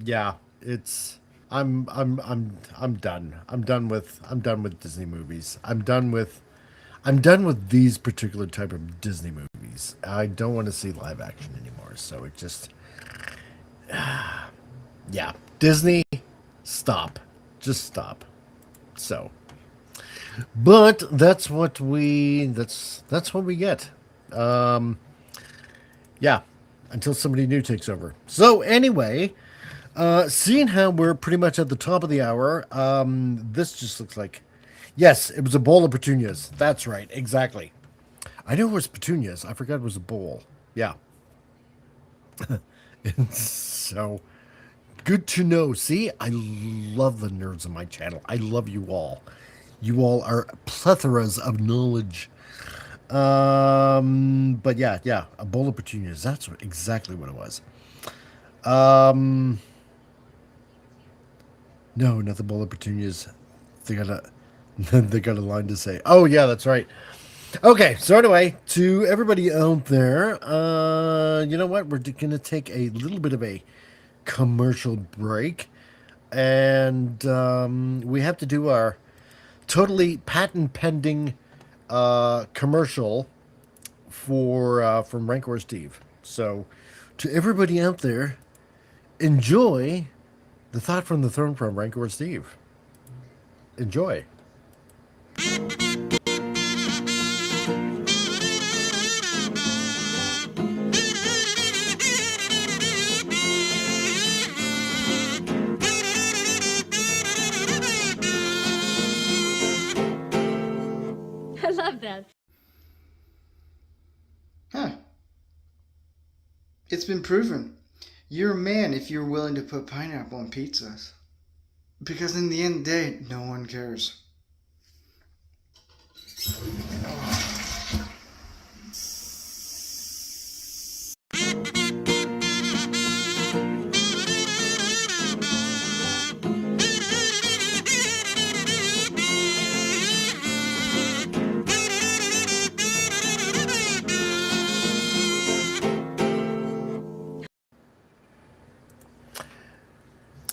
yeah, it's I'm done. I'm done with Disney movies. I'm done with these particular type of Disney movies. I don't want to see live action anymore. So it just yeah, Disney, stop. Just stop. So, but that's what we get. Yeah, until somebody new takes over. So anyway, seeing how we're pretty much at the top of the hour, this just looks like, yes, it was a bowl of petunias. That's right, exactly. I knew it was petunias. I forgot it was a bowl. Yeah. And so, good to know. See, I love the nerds on my channel. I love you all. You all are plethoras of knowledge. But yeah, a bowl of petunias. That's exactly what it was. No, not the bowl of petunias. They got a line to say. Oh yeah, that's right. Okay, so anyway, to everybody out there, you know what? We're gonna take a little bit of a commercial break, and we have to do our totally patent pending commercial for from Rancor Steve. So, to everybody out there, enjoy the thought from the throne from Rancor Steve. Enjoy. I love that. Huh. It's been proven. You're a man if you're willing to put pineapple on pizzas. Because in the end of the day, no one cares.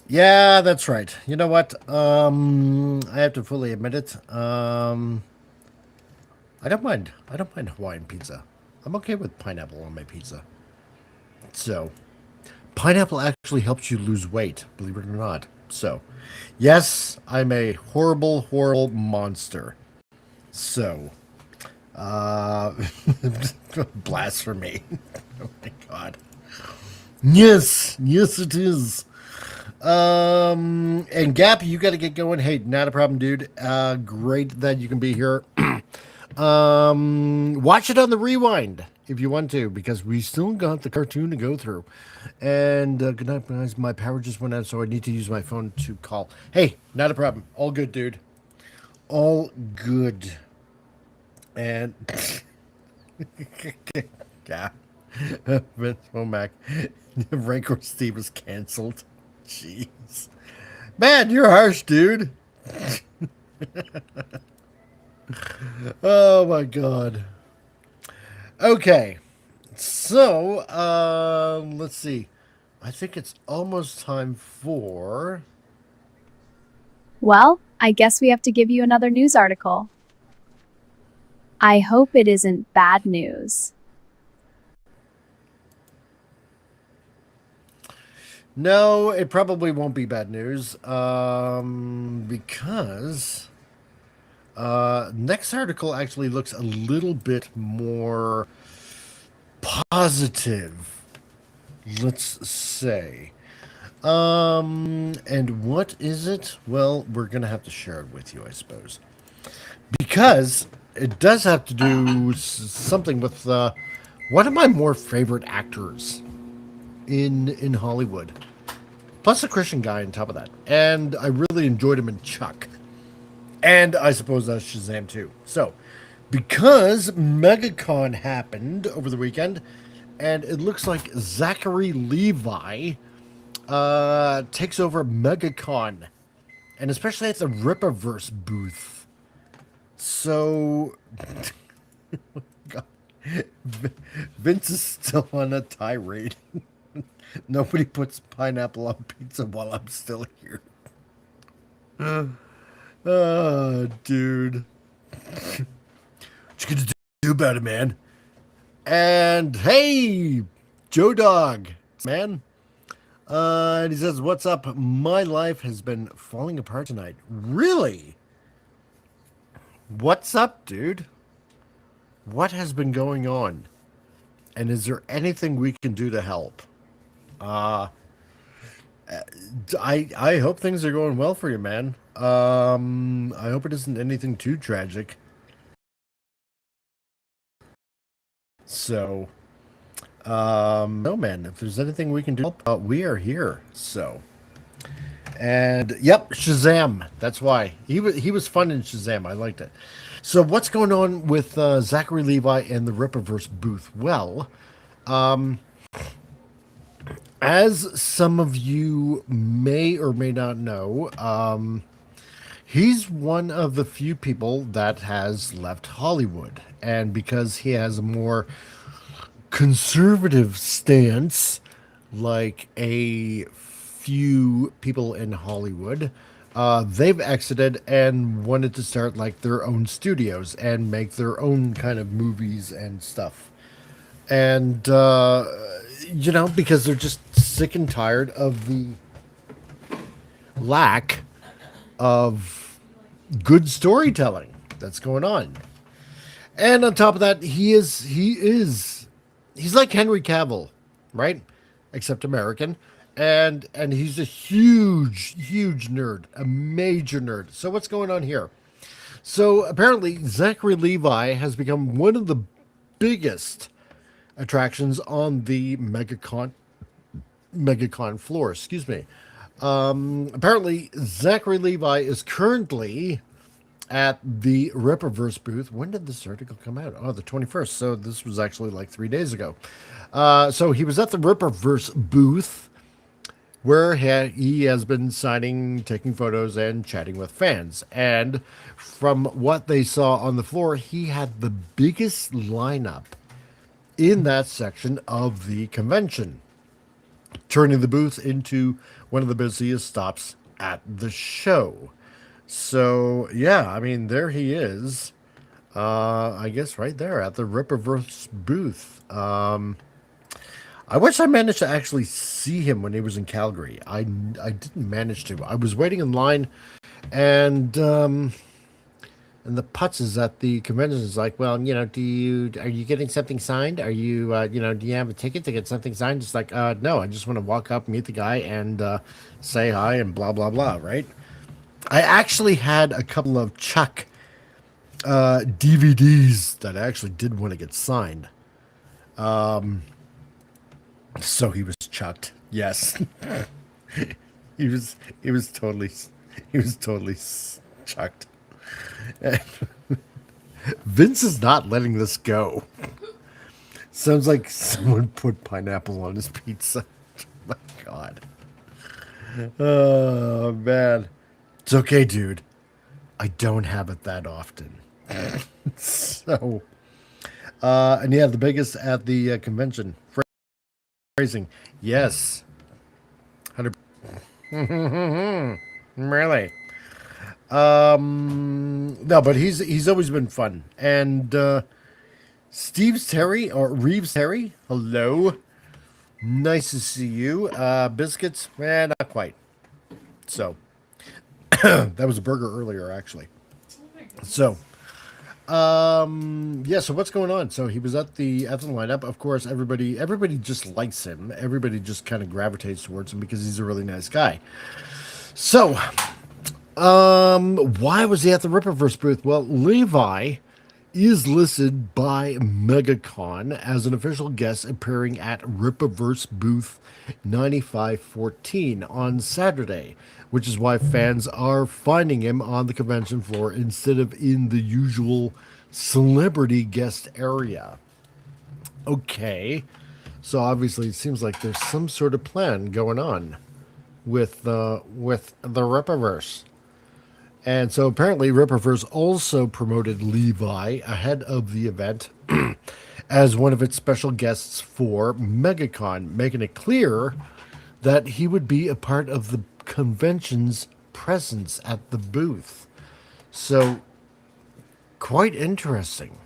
Yeah, that's right. You know what? I have to fully admit it. I don't mind. I don't mind Hawaiian pizza. I'm okay with pineapple on my pizza. So, pineapple actually helps you lose weight, believe it or not. So, yes, I'm a horrible, horrible monster. So, uh, blasphemy. Oh my god. Yes, yes, it is. And Gap, you got to get going. Hey, not a problem, dude. Great that you can be here. Watch it on the rewind if you want to, because we still got the cartoon to go through. And good night, guys. My power just went out, so I need to use my phone to call. Hey, not a problem. All good, dude. All good. And yeah, Vince Womack, Rancor Steve is canceled. Jeez, man, you're harsh, dude. Oh my god. Okay, so let's see. I think it's almost time for. Well, I guess we have to give you another news article. I hope it isn't bad news. No, it probably won't be bad news. Because next article actually looks a little bit more positive, let's say. And what is it? Well, we're gonna have to share it with you, I suppose, because it does have to do something with one of my more favorite actors in Hollywood. Plus a Christian guy on top of that. And I really enjoyed him in Chuck. And I suppose that's Shazam too. So, because MegaCon happened over the weekend, and it looks like Zachary Levi takes over MegaCon. And especially at the Rippaverse booth. So, God. Vince is still on a tirade. Nobody puts pineapple on pizza while I'm still here. Oh, dude. What you gonna do about it, man? And hey, Joe Dog, man. And he says, "What's up? My life has been falling apart tonight." Really? What's up, dude? What has been going on? And is there anything we can do to help? I hope things are going well for you, man. I hope it isn't anything too tragic. So, no, man. If there's anything we can do, we are here. So, and yep, Shazam. That's why he was fun in Shazam. I liked it. So, what's going on with Zachary Levi and the Rippaverse booth? Well, as some of you may or may not know, he's one of the few people that has left Hollywood. And because he has a more conservative stance, like a few people in Hollywood, they've exited and wanted to start like their own studios and make their own kind of movies and stuff. And, you know, because they're just sick and tired of the lack of good storytelling that's going on. And on top of that, he's like Henry Cavill, right? Except American. And he's a huge nerd, a major nerd. So what's going on here? So apparently Zachary Levi has become one of the biggest attractions on the MegaCon floor. Excuse me. Apparently, Zachary Levi is currently at the Rippaverse booth. When did this article come out? Oh, the 21st. So this was actually like 3 days ago. So he was at the Rippaverse booth where he has been signing, taking photos, and chatting with fans. And from what they saw on the floor, he had the biggest lineup in that section of the convention, turning the booth into one of the busiest stops at the show. So yeah, I mean, there he is. I guess right there at the Ripperverse booth. I wish I managed to actually see him when he was in Calgary. I didn't manage to. I was waiting in line, and the putz is at the convention is like, well, you know, are you getting something signed? Are you, do you have a ticket to get something signed? Just like, no, I just want to walk up, meet the guy, and say hi, and blah blah blah. Right? I actually had a couple of Chuck DVDs that I actually did want to get signed. So he was chucked. Yes. he was totally chucked. Vince is not letting this go. Sounds like someone put pineapple on his pizza. My God. Oh man. It's okay, dude. I don't have it that often. So and yeah, the biggest at the convention. Phrasing. Yes. 100. Really? No, but he's always been fun. And Reeves Terry, hello. Nice to see you. Biscuits, not quite. So that was a burger earlier, actually. So yeah, so what's going on? So he was at the lineup. Of course, everybody just likes him. Everybody just kind of gravitates towards him because he's a really nice guy. So why was he at the Ripperverse booth? Well, Levi is listed by MegaCon as an official guest appearing at Ripperverse booth 9514 on Saturday, which is why fans are finding him on the convention floor instead of in the usual celebrity guest area. Okay, so obviously it seems like there's some sort of plan going on with the Ripperverse. And so apparently Ripperverse also promoted Levi ahead of the event as one of its special guests for MegaCon, making it clear that he would be a part of the convention's presence at the booth. So, quite interesting.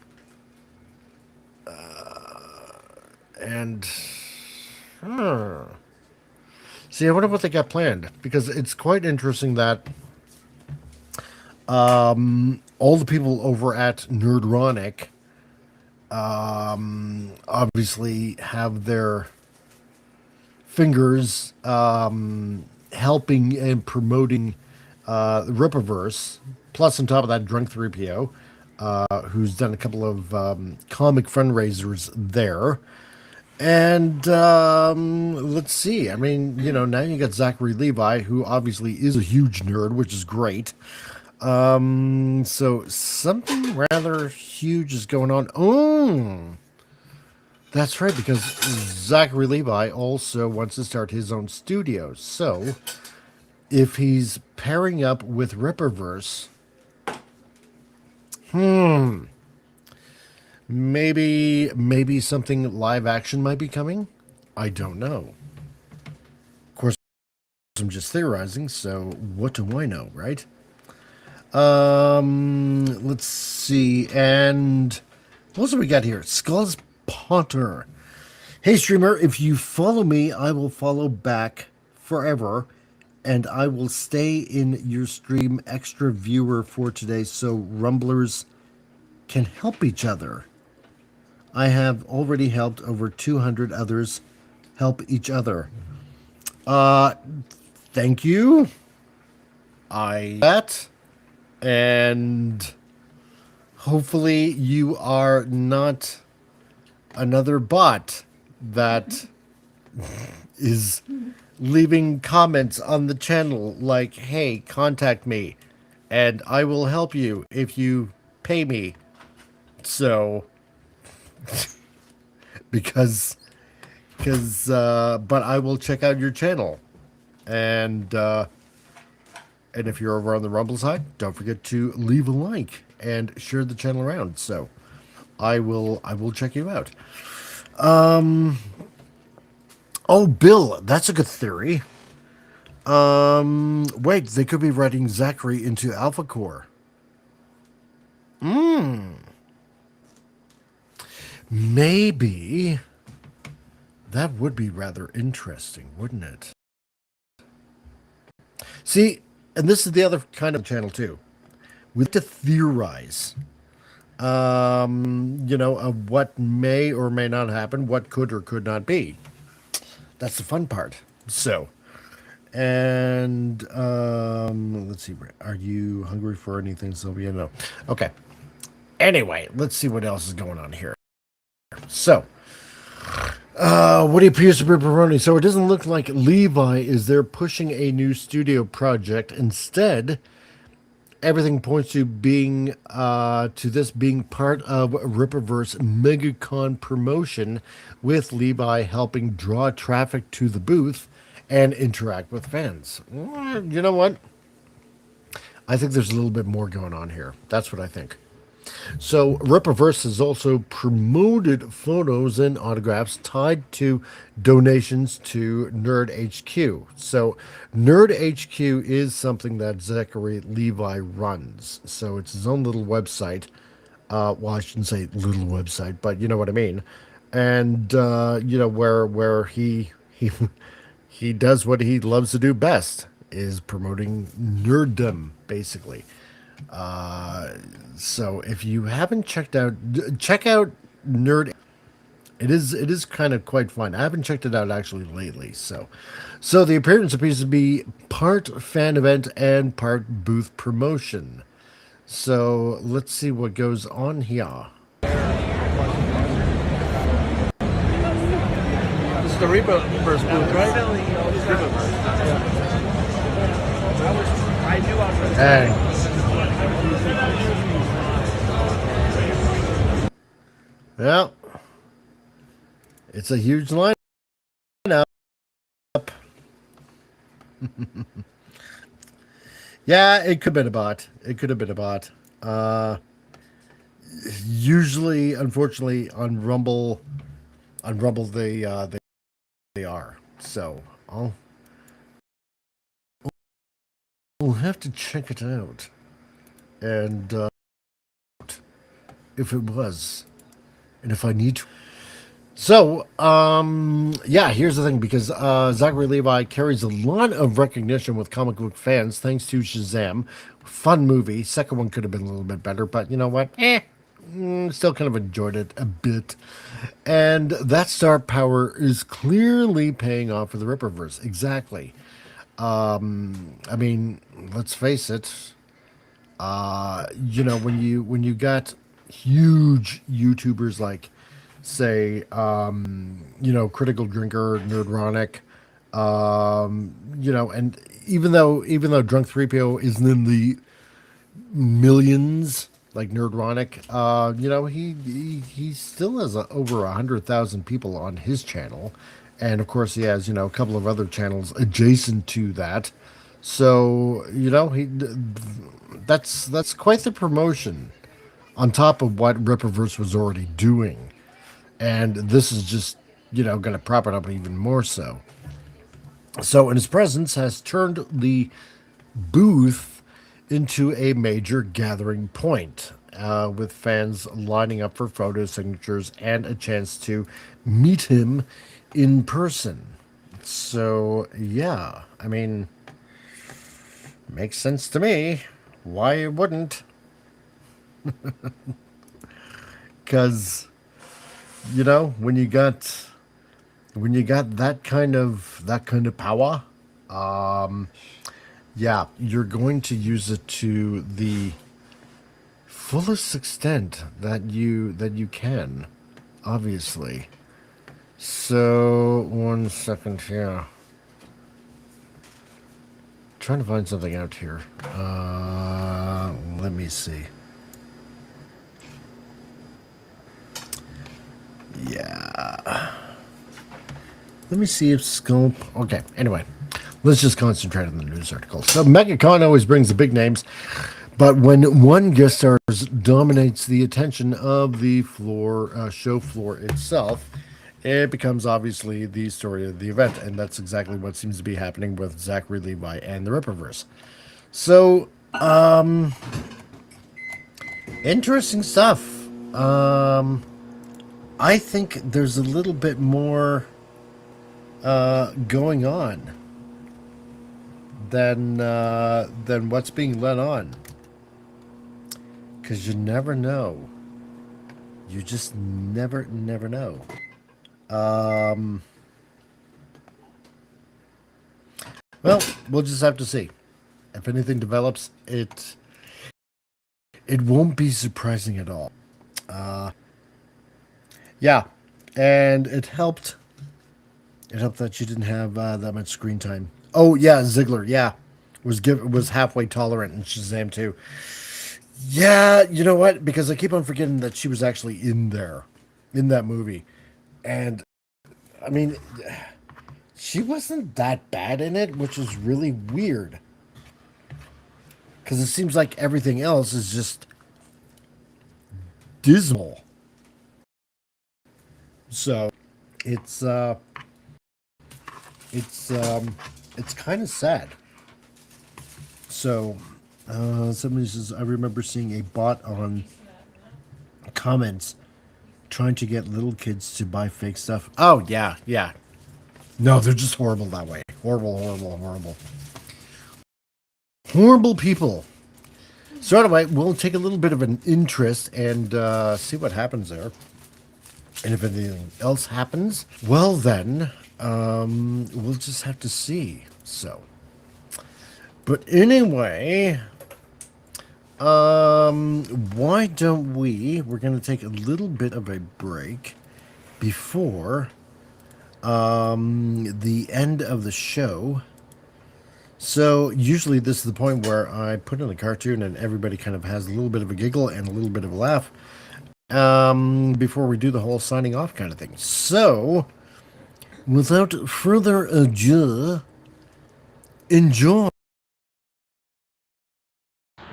See, I wonder what they got planned, because it's quite interesting that all the people over at Nerdronic obviously have their fingers helping and promoting the Ripperverse. Plus, on top of that, Drunk 3PO, who's done a couple of comic fundraisers there. And let's see. I mean, now you got Zachary Levi, who obviously is a huge nerd, which is great. So something rather huge is going on. Oh, that's right, because Zachary Levi also wants to start his own studio. So if he's pairing up with Ripperverse, maybe something live action might be coming. I don't know. Of course, I'm just theorizing, so what do I know, right? Let's see. And what else have we got here? Skulls Potter. Hey, streamer, if you follow me, I will follow back forever, and I will stay in your stream extra viewer for today so Rumblers can help each other. I have already helped over 200 others help each other. Thank you. And hopefully you are not another bot that is leaving comments on the channel like, hey, contact me and I will help you if you pay me. So, but I will check out your channel. And if you're over on the Rumble side, don't forget to leave a like and share the channel around. So I will check you out. Oh, Bill, that's a good theory. Wait, they could be writing Zachary into Alpha Core. Maybe that would be rather interesting, wouldn't it? See, and this is the other kind of channel too. We like to theorize, of what may or may not happen, what could or could not be. That's the fun part. So, and let's see. Are you hungry for anything, Sylvia? No. Okay. Anyway, let's see what else is going on here. So, what appears to be promoting. So it doesn't look like Levi is there pushing a new studio project. Instead, everything points to being this being part of Rippaverse MegaCon promotion, with Levi helping draw traffic to the booth and interact with fans. You know what? I think there's a little bit more going on here. That's what I think. So Rippaverse has also promoted photos and autographs tied to donations to Nerd HQ. So Nerd HQ is something that Zachary Levi runs. So it's his own little website. Well, I shouldn't say little website, but you know what I mean. And where he he does what he loves to do best, is promoting nerddom, basically. So if you haven't check out Nerd. It is kind of quite fun. I haven't checked it out actually lately. So the appearance appears to be part fan event and part booth promotion. So let's see what goes on here. This is the Rippaverse booth, right? Hey. Well, it's a huge lineup. Yeah, it could have been a bot. It could have been a bot. Usually, unfortunately, on Rumble, they are. So we'll have to check it out, and if it was, and if I need to. So, here's the thing, because Zachary Levi carries a lot of recognition with comic book fans thanks to Shazam. Fun movie. Second one could have been a little bit better, but you know what? Still kind of enjoyed it a bit. And that star power is clearly paying off for the Rippaverse. Exactly. I mean, let's face it. When you got huge YouTubers like, say, Critical Drinker, Nerdronic, and even though Drunk 3PO isn't in the millions like Nerdronic, he still has over 100,000 people on his channel, and of course he has a couple of other channels adjacent to that. So that's quite the promotion on top of what Rippaverse was already doing. And this is just, going to prop it up even more so. So, and his presence has turned the booth into a major gathering point, with fans lining up for photo signatures and a chance to meet him in person. So, yeah, I mean, makes sense to me. Why it wouldn't? Because, when you got that kind of power, you're going to use it to the fullest extent that you can, obviously. So 1 second here. Trying to find something out here. Let me see. Yeah. Let me see if scope. Okay. Anyway, let's just concentrate on the news article. So MegaCon always brings the big names, but when one guest stars dominates the attention of the show floor itself, it becomes obviously the story of the event, and that's exactly what seems to be happening with Zachary, Levi, and the Ripperverse. So, interesting stuff. I think there's a little bit more going on than what's being let on. Because you never know. You just never know. Well, we'll just have to see. If anything develops, it won't be surprising at all. Yeah, and it helped. It helped that she didn't have that much screen time. Oh yeah, Ziegler, yeah, was halfway tolerant in Shazam too. Yeah, you know what? Because I keep on forgetting that she was actually in there, in that movie, and I mean, she wasn't that bad in it, which is really weird. Because it seems like everything else is just dismal. So it's kind of sad. So somebody says, I remember seeing a bot on comments trying to get little kids to buy fake stuff. Oh yeah. No, they're just horrible that way. Horrible people. So anyway, we'll take a little bit of an interest and see what happens there. And if anything else happens, well then, we'll just have to see. So, but anyway, why don't we're going to take a little bit of a break before the end of the show. So usually this is the point where I put in a cartoon and everybody kind of has a little bit of a giggle and a little bit of a laugh before we do the whole signing off kind of thing. So without further ado, enjoy.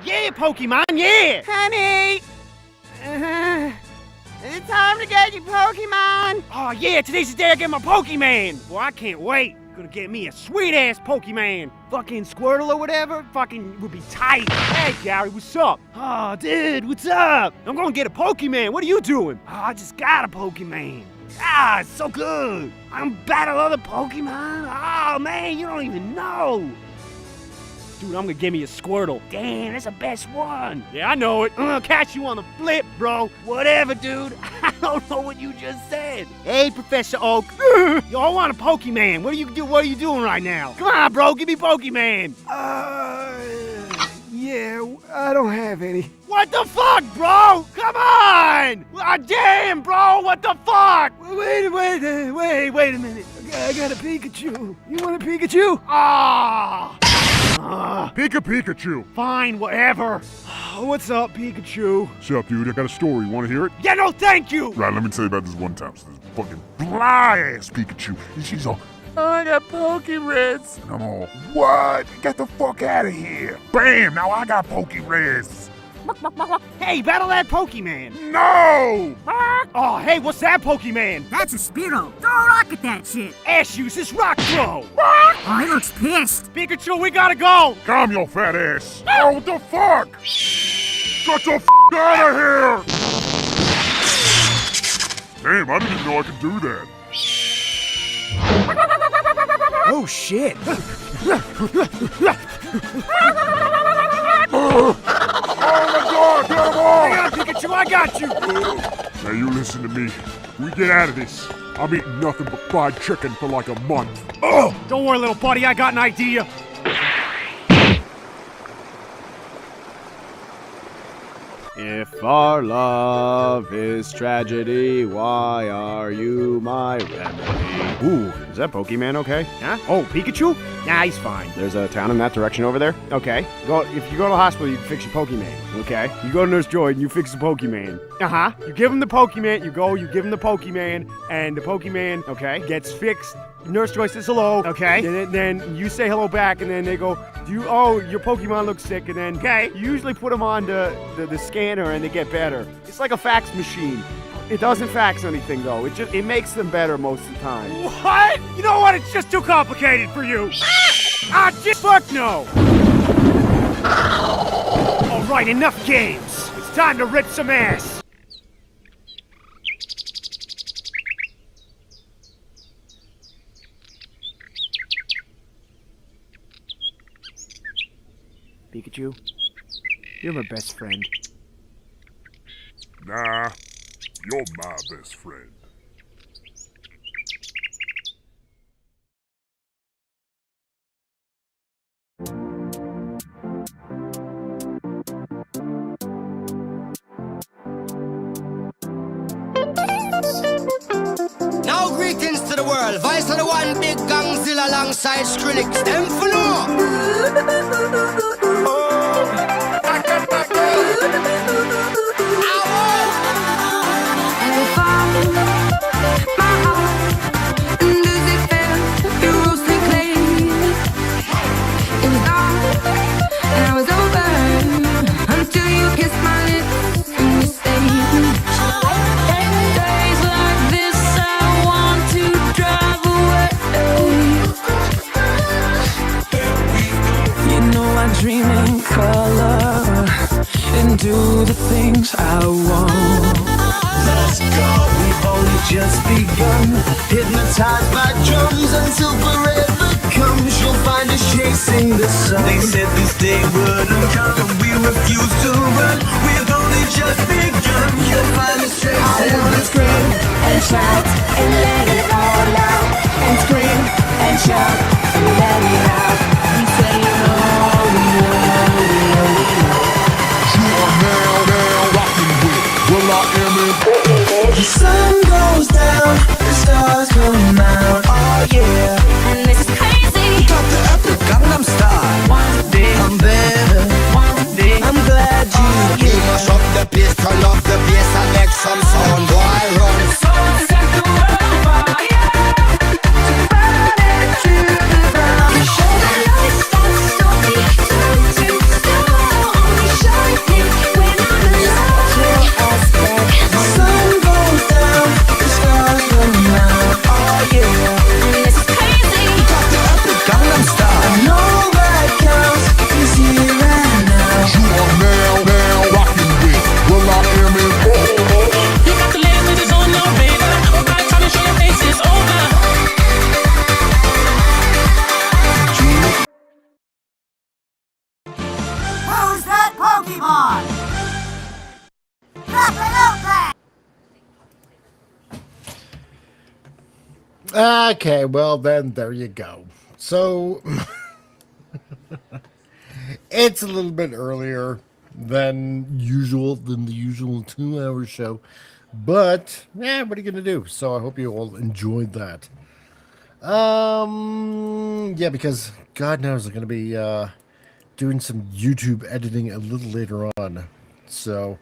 Yeah, Pokemon, yeah! Honey! It's time to get your Pokemon! Oh yeah, today's the day I get my Pokemon! Well, I can't wait! Gonna get me a sweet-ass Pokemon! Fucking Squirtle or whatever, fucking would be tight! Hey, Gary, what's up? Oh, dude, what's up? I'm gonna get a Pokemon, what are you doing? Oh, I just got a Pokemon! Ah, it's so good! I'm battle other Pokemon? Oh, man, you don't even know! Dude, I'm gonna give me a Squirtle. Damn, that's the best one. Yeah, I know it. I'm gonna catch you on the flip, bro. Whatever, dude. I don't know what you just said. Hey, Professor Oak. Yo, I want a Pokemon. What are you doing right now? Come on, bro. Give me Pokemon. Yeah, I don't have any. What the fuck, bro? Come on! Damn, bro, what the fuck? Wait a minute. I got a Pikachu. You want a Pikachu? Pikachu. Fine, whatever. What's up, Pikachu? What's up, dude? I got a story. You want to hear it? Yeah, no, thank you! Right, let me tell you about this one time. So this fucking fly-ass Pikachu. And she's all, oh, I got Pokereds. And I'm all, what? Get the fuck out of here. Bam, now I got Pokereds. Hey, battle that Pokemon! No! Oh, hey, what's that Pokemon? That's a Spearow. Throw a rock at that shit. Ash use this rock throw! Oh, he looks pissed. Pikachu, we gotta go! Calm your fat ass. Oh, what the fuck? Get the f out of here! Damn, I didn't even know I could do that. Oh, shit! Oh my god, get him off! Hang on, Pikachu, I got you! Now you listen to me. We get out of this. I'm eating nothing but fried chicken for like a month. Oh! Don't worry, little buddy, I got an idea. If our love is tragedy, why are you my remedy? Ooh, is that Pokemon okay? Huh? Oh, Pikachu? Nah, he's fine. There's a town in that direction over there. Okay. If you go to the hospital, you can fix your Pokemon. Okay. You go to Nurse Joy and you fix the Pokemon. Uh-huh. You give him the Pokemon, you give him the Pokemon, and the Pokemon, okay, gets fixed. Nurse Joy says hello. Okay. Then you say hello back, and then they go, your Pokemon looks sick, and then, okay, you usually put them on the scanner and they get better. It's like a fax machine. It doesn't fax anything though. It makes them better most of the time. What? You know what? It's just too complicated for you. Just fuck no. All right, enough games. It's time to rip some ass. Pikachu, you're my best friend. Nah, you're my best friend. Now greetings to the world. Vice of the one big gangzilla alongside Skrillex. Them for dream in color and do the things I want. Let's go, we've only just begun. Hypnotized by drums until forever comes. You'll find us chasing the sun. They said this day wouldn't come, and we refuse to run. We've only just begun. You'll find us chasing the sun. I wanna scream and shout and let it all out. And scream and shout and let it out. We say no. The sun goes down, the stars come out, oh yeah. And this is crazy. Drop the epic Gangnam Style. One day I'm better, one day I'm glad you came. Mash up the bass, turn up the bass and make some sound, boy, run. So set the world on fire, to burn it to the ground. Show the light, stop, slowly turn to stone. Only shining when I'm alive. Till us back. The sun goes down, the stars come out, oh yeah. And this is crazy. Drop the epic Gangnam Style. I know that counts, is here right now. You are now rocking with Will I Am in. You got the languages on your radar. Nobody trying to show your face is over. Who's that Pokemon? Okay, well then, there you go. So, it's a little bit earlier than the usual 2-hour show. But, yeah, what are you going to do? So I hope you all enjoyed that. Yeah, because God knows I'm going to be doing some YouTube editing a little later on. So,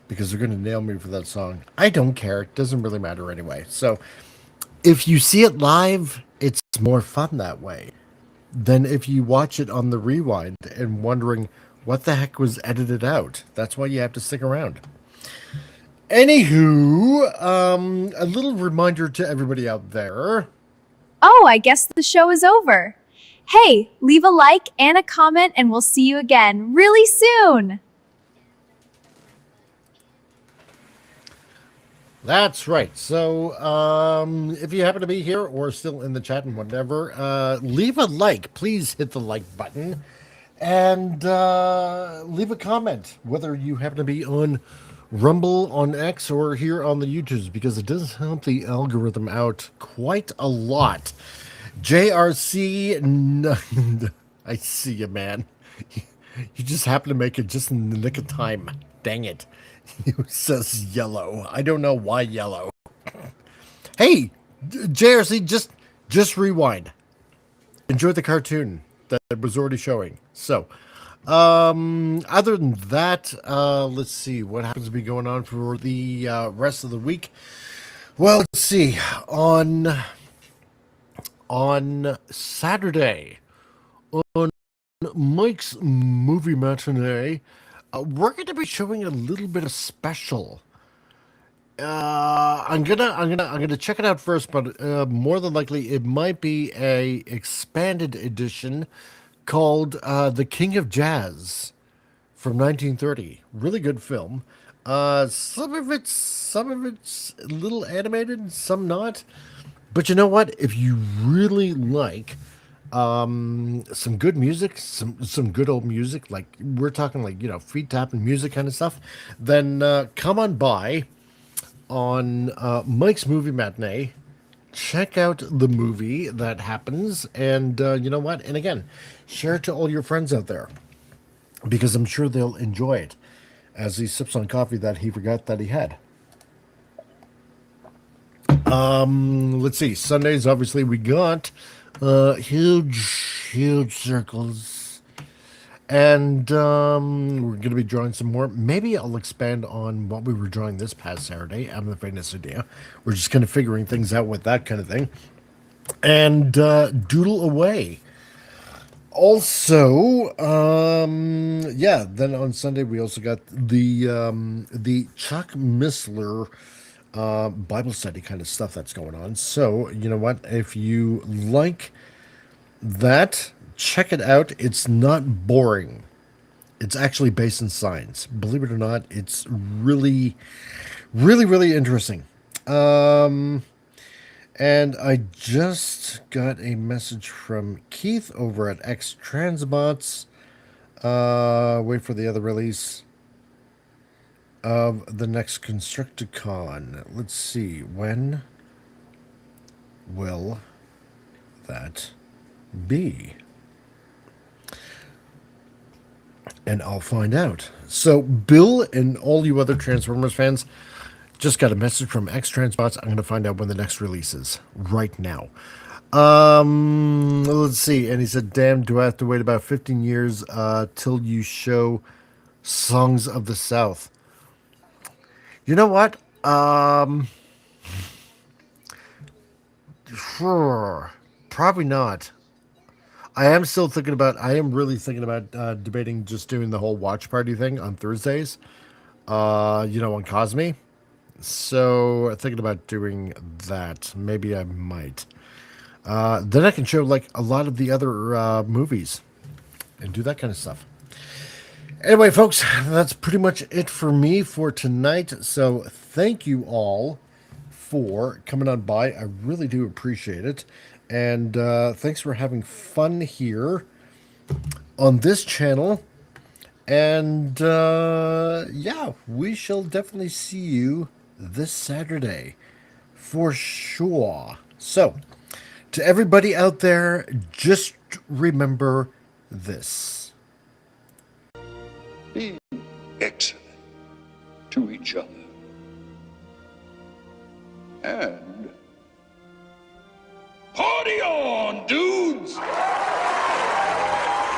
because they're going to nail me for that song. I don't care. It doesn't really matter anyway. So, if you see it live, it's more fun that way than if you watch it on the rewind and wondering what the heck was edited out. That's why you have to stick around. Anywho, a little reminder to everybody out there. Oh, I guess the show is over. Hey, leave a like and a comment and we'll see you again really soon. That's right. So, if you happen to be here or still in the chat and whatever, leave a like. Please hit the like button and leave a comment, whether you happen to be on Rumble, on X, or here on the YouTubes, because it does help the algorithm out quite a lot. JRC, I see you, man. You just happen to make it just in the nick of time. Dang it. It says yellow. I don't know why yellow. Hey, JRC, just rewind. Enjoy the cartoon that was already showing. So, other than that, let's see what happens to be going on for the rest of the week. Well, let's see. On Saturday, on Mike's Movie Matinee, we're going to be showing a little bit of special. I'm gonna check it out first, but more than likely it might be a expanded edition called "The King of Jazz" from 1930. Really good film. Some of it's a little animated, some not. But you know what? If you really like some good music, some good old music, like we're talking like feet tapping music kind of stuff, then come on by on Mike's Movie Matinee. Check out the movie that happens, and you know what? And again, share it to all your friends out there because I'm sure they'll enjoy it as he sips on coffee that he forgot that he had. Let's see. Sundays, obviously, we got huge circles. And we're going to be drawing some more. Maybe I'll expand on what we were drawing this past Saturday. I have the faintest idea. We're just kind of figuring things out with that kind of thing. And doodle away. Also, yeah, then on Sunday we also got the Chuck Missler Bible study kind of stuff that's going on. So, you know what? If you like that, check it out. It's not boring. It's actually based in science. Believe it or not, it's really interesting. And I just got a message from Keith over at X Transbots. Wait for the other release of the next Constructicon. Let's see, when will that be? And I'll find out. So Bill and all you other Transformers fans just got a message from X Transbots. I'm going to find out when the next release is right now. Let's see. And he said, damn, do I have to wait about 15 years till you show Songs of the South? You know what? Probably not. I am really thinking about debating just doing the whole watch party thing on Thursdays, on Cosme. So thinking about doing that. Maybe I might. Then I can show like a lot of the other movies and do that kind of stuff. Anyway, folks, that's pretty much it for me for tonight. So thank you all for coming on by. I really do appreciate it. And thanks for having fun here on this channel. And yeah, we shall definitely see you this Saturday for sure. So, to everybody out there, just remember this. Be excellent to each other. And party on, dudes!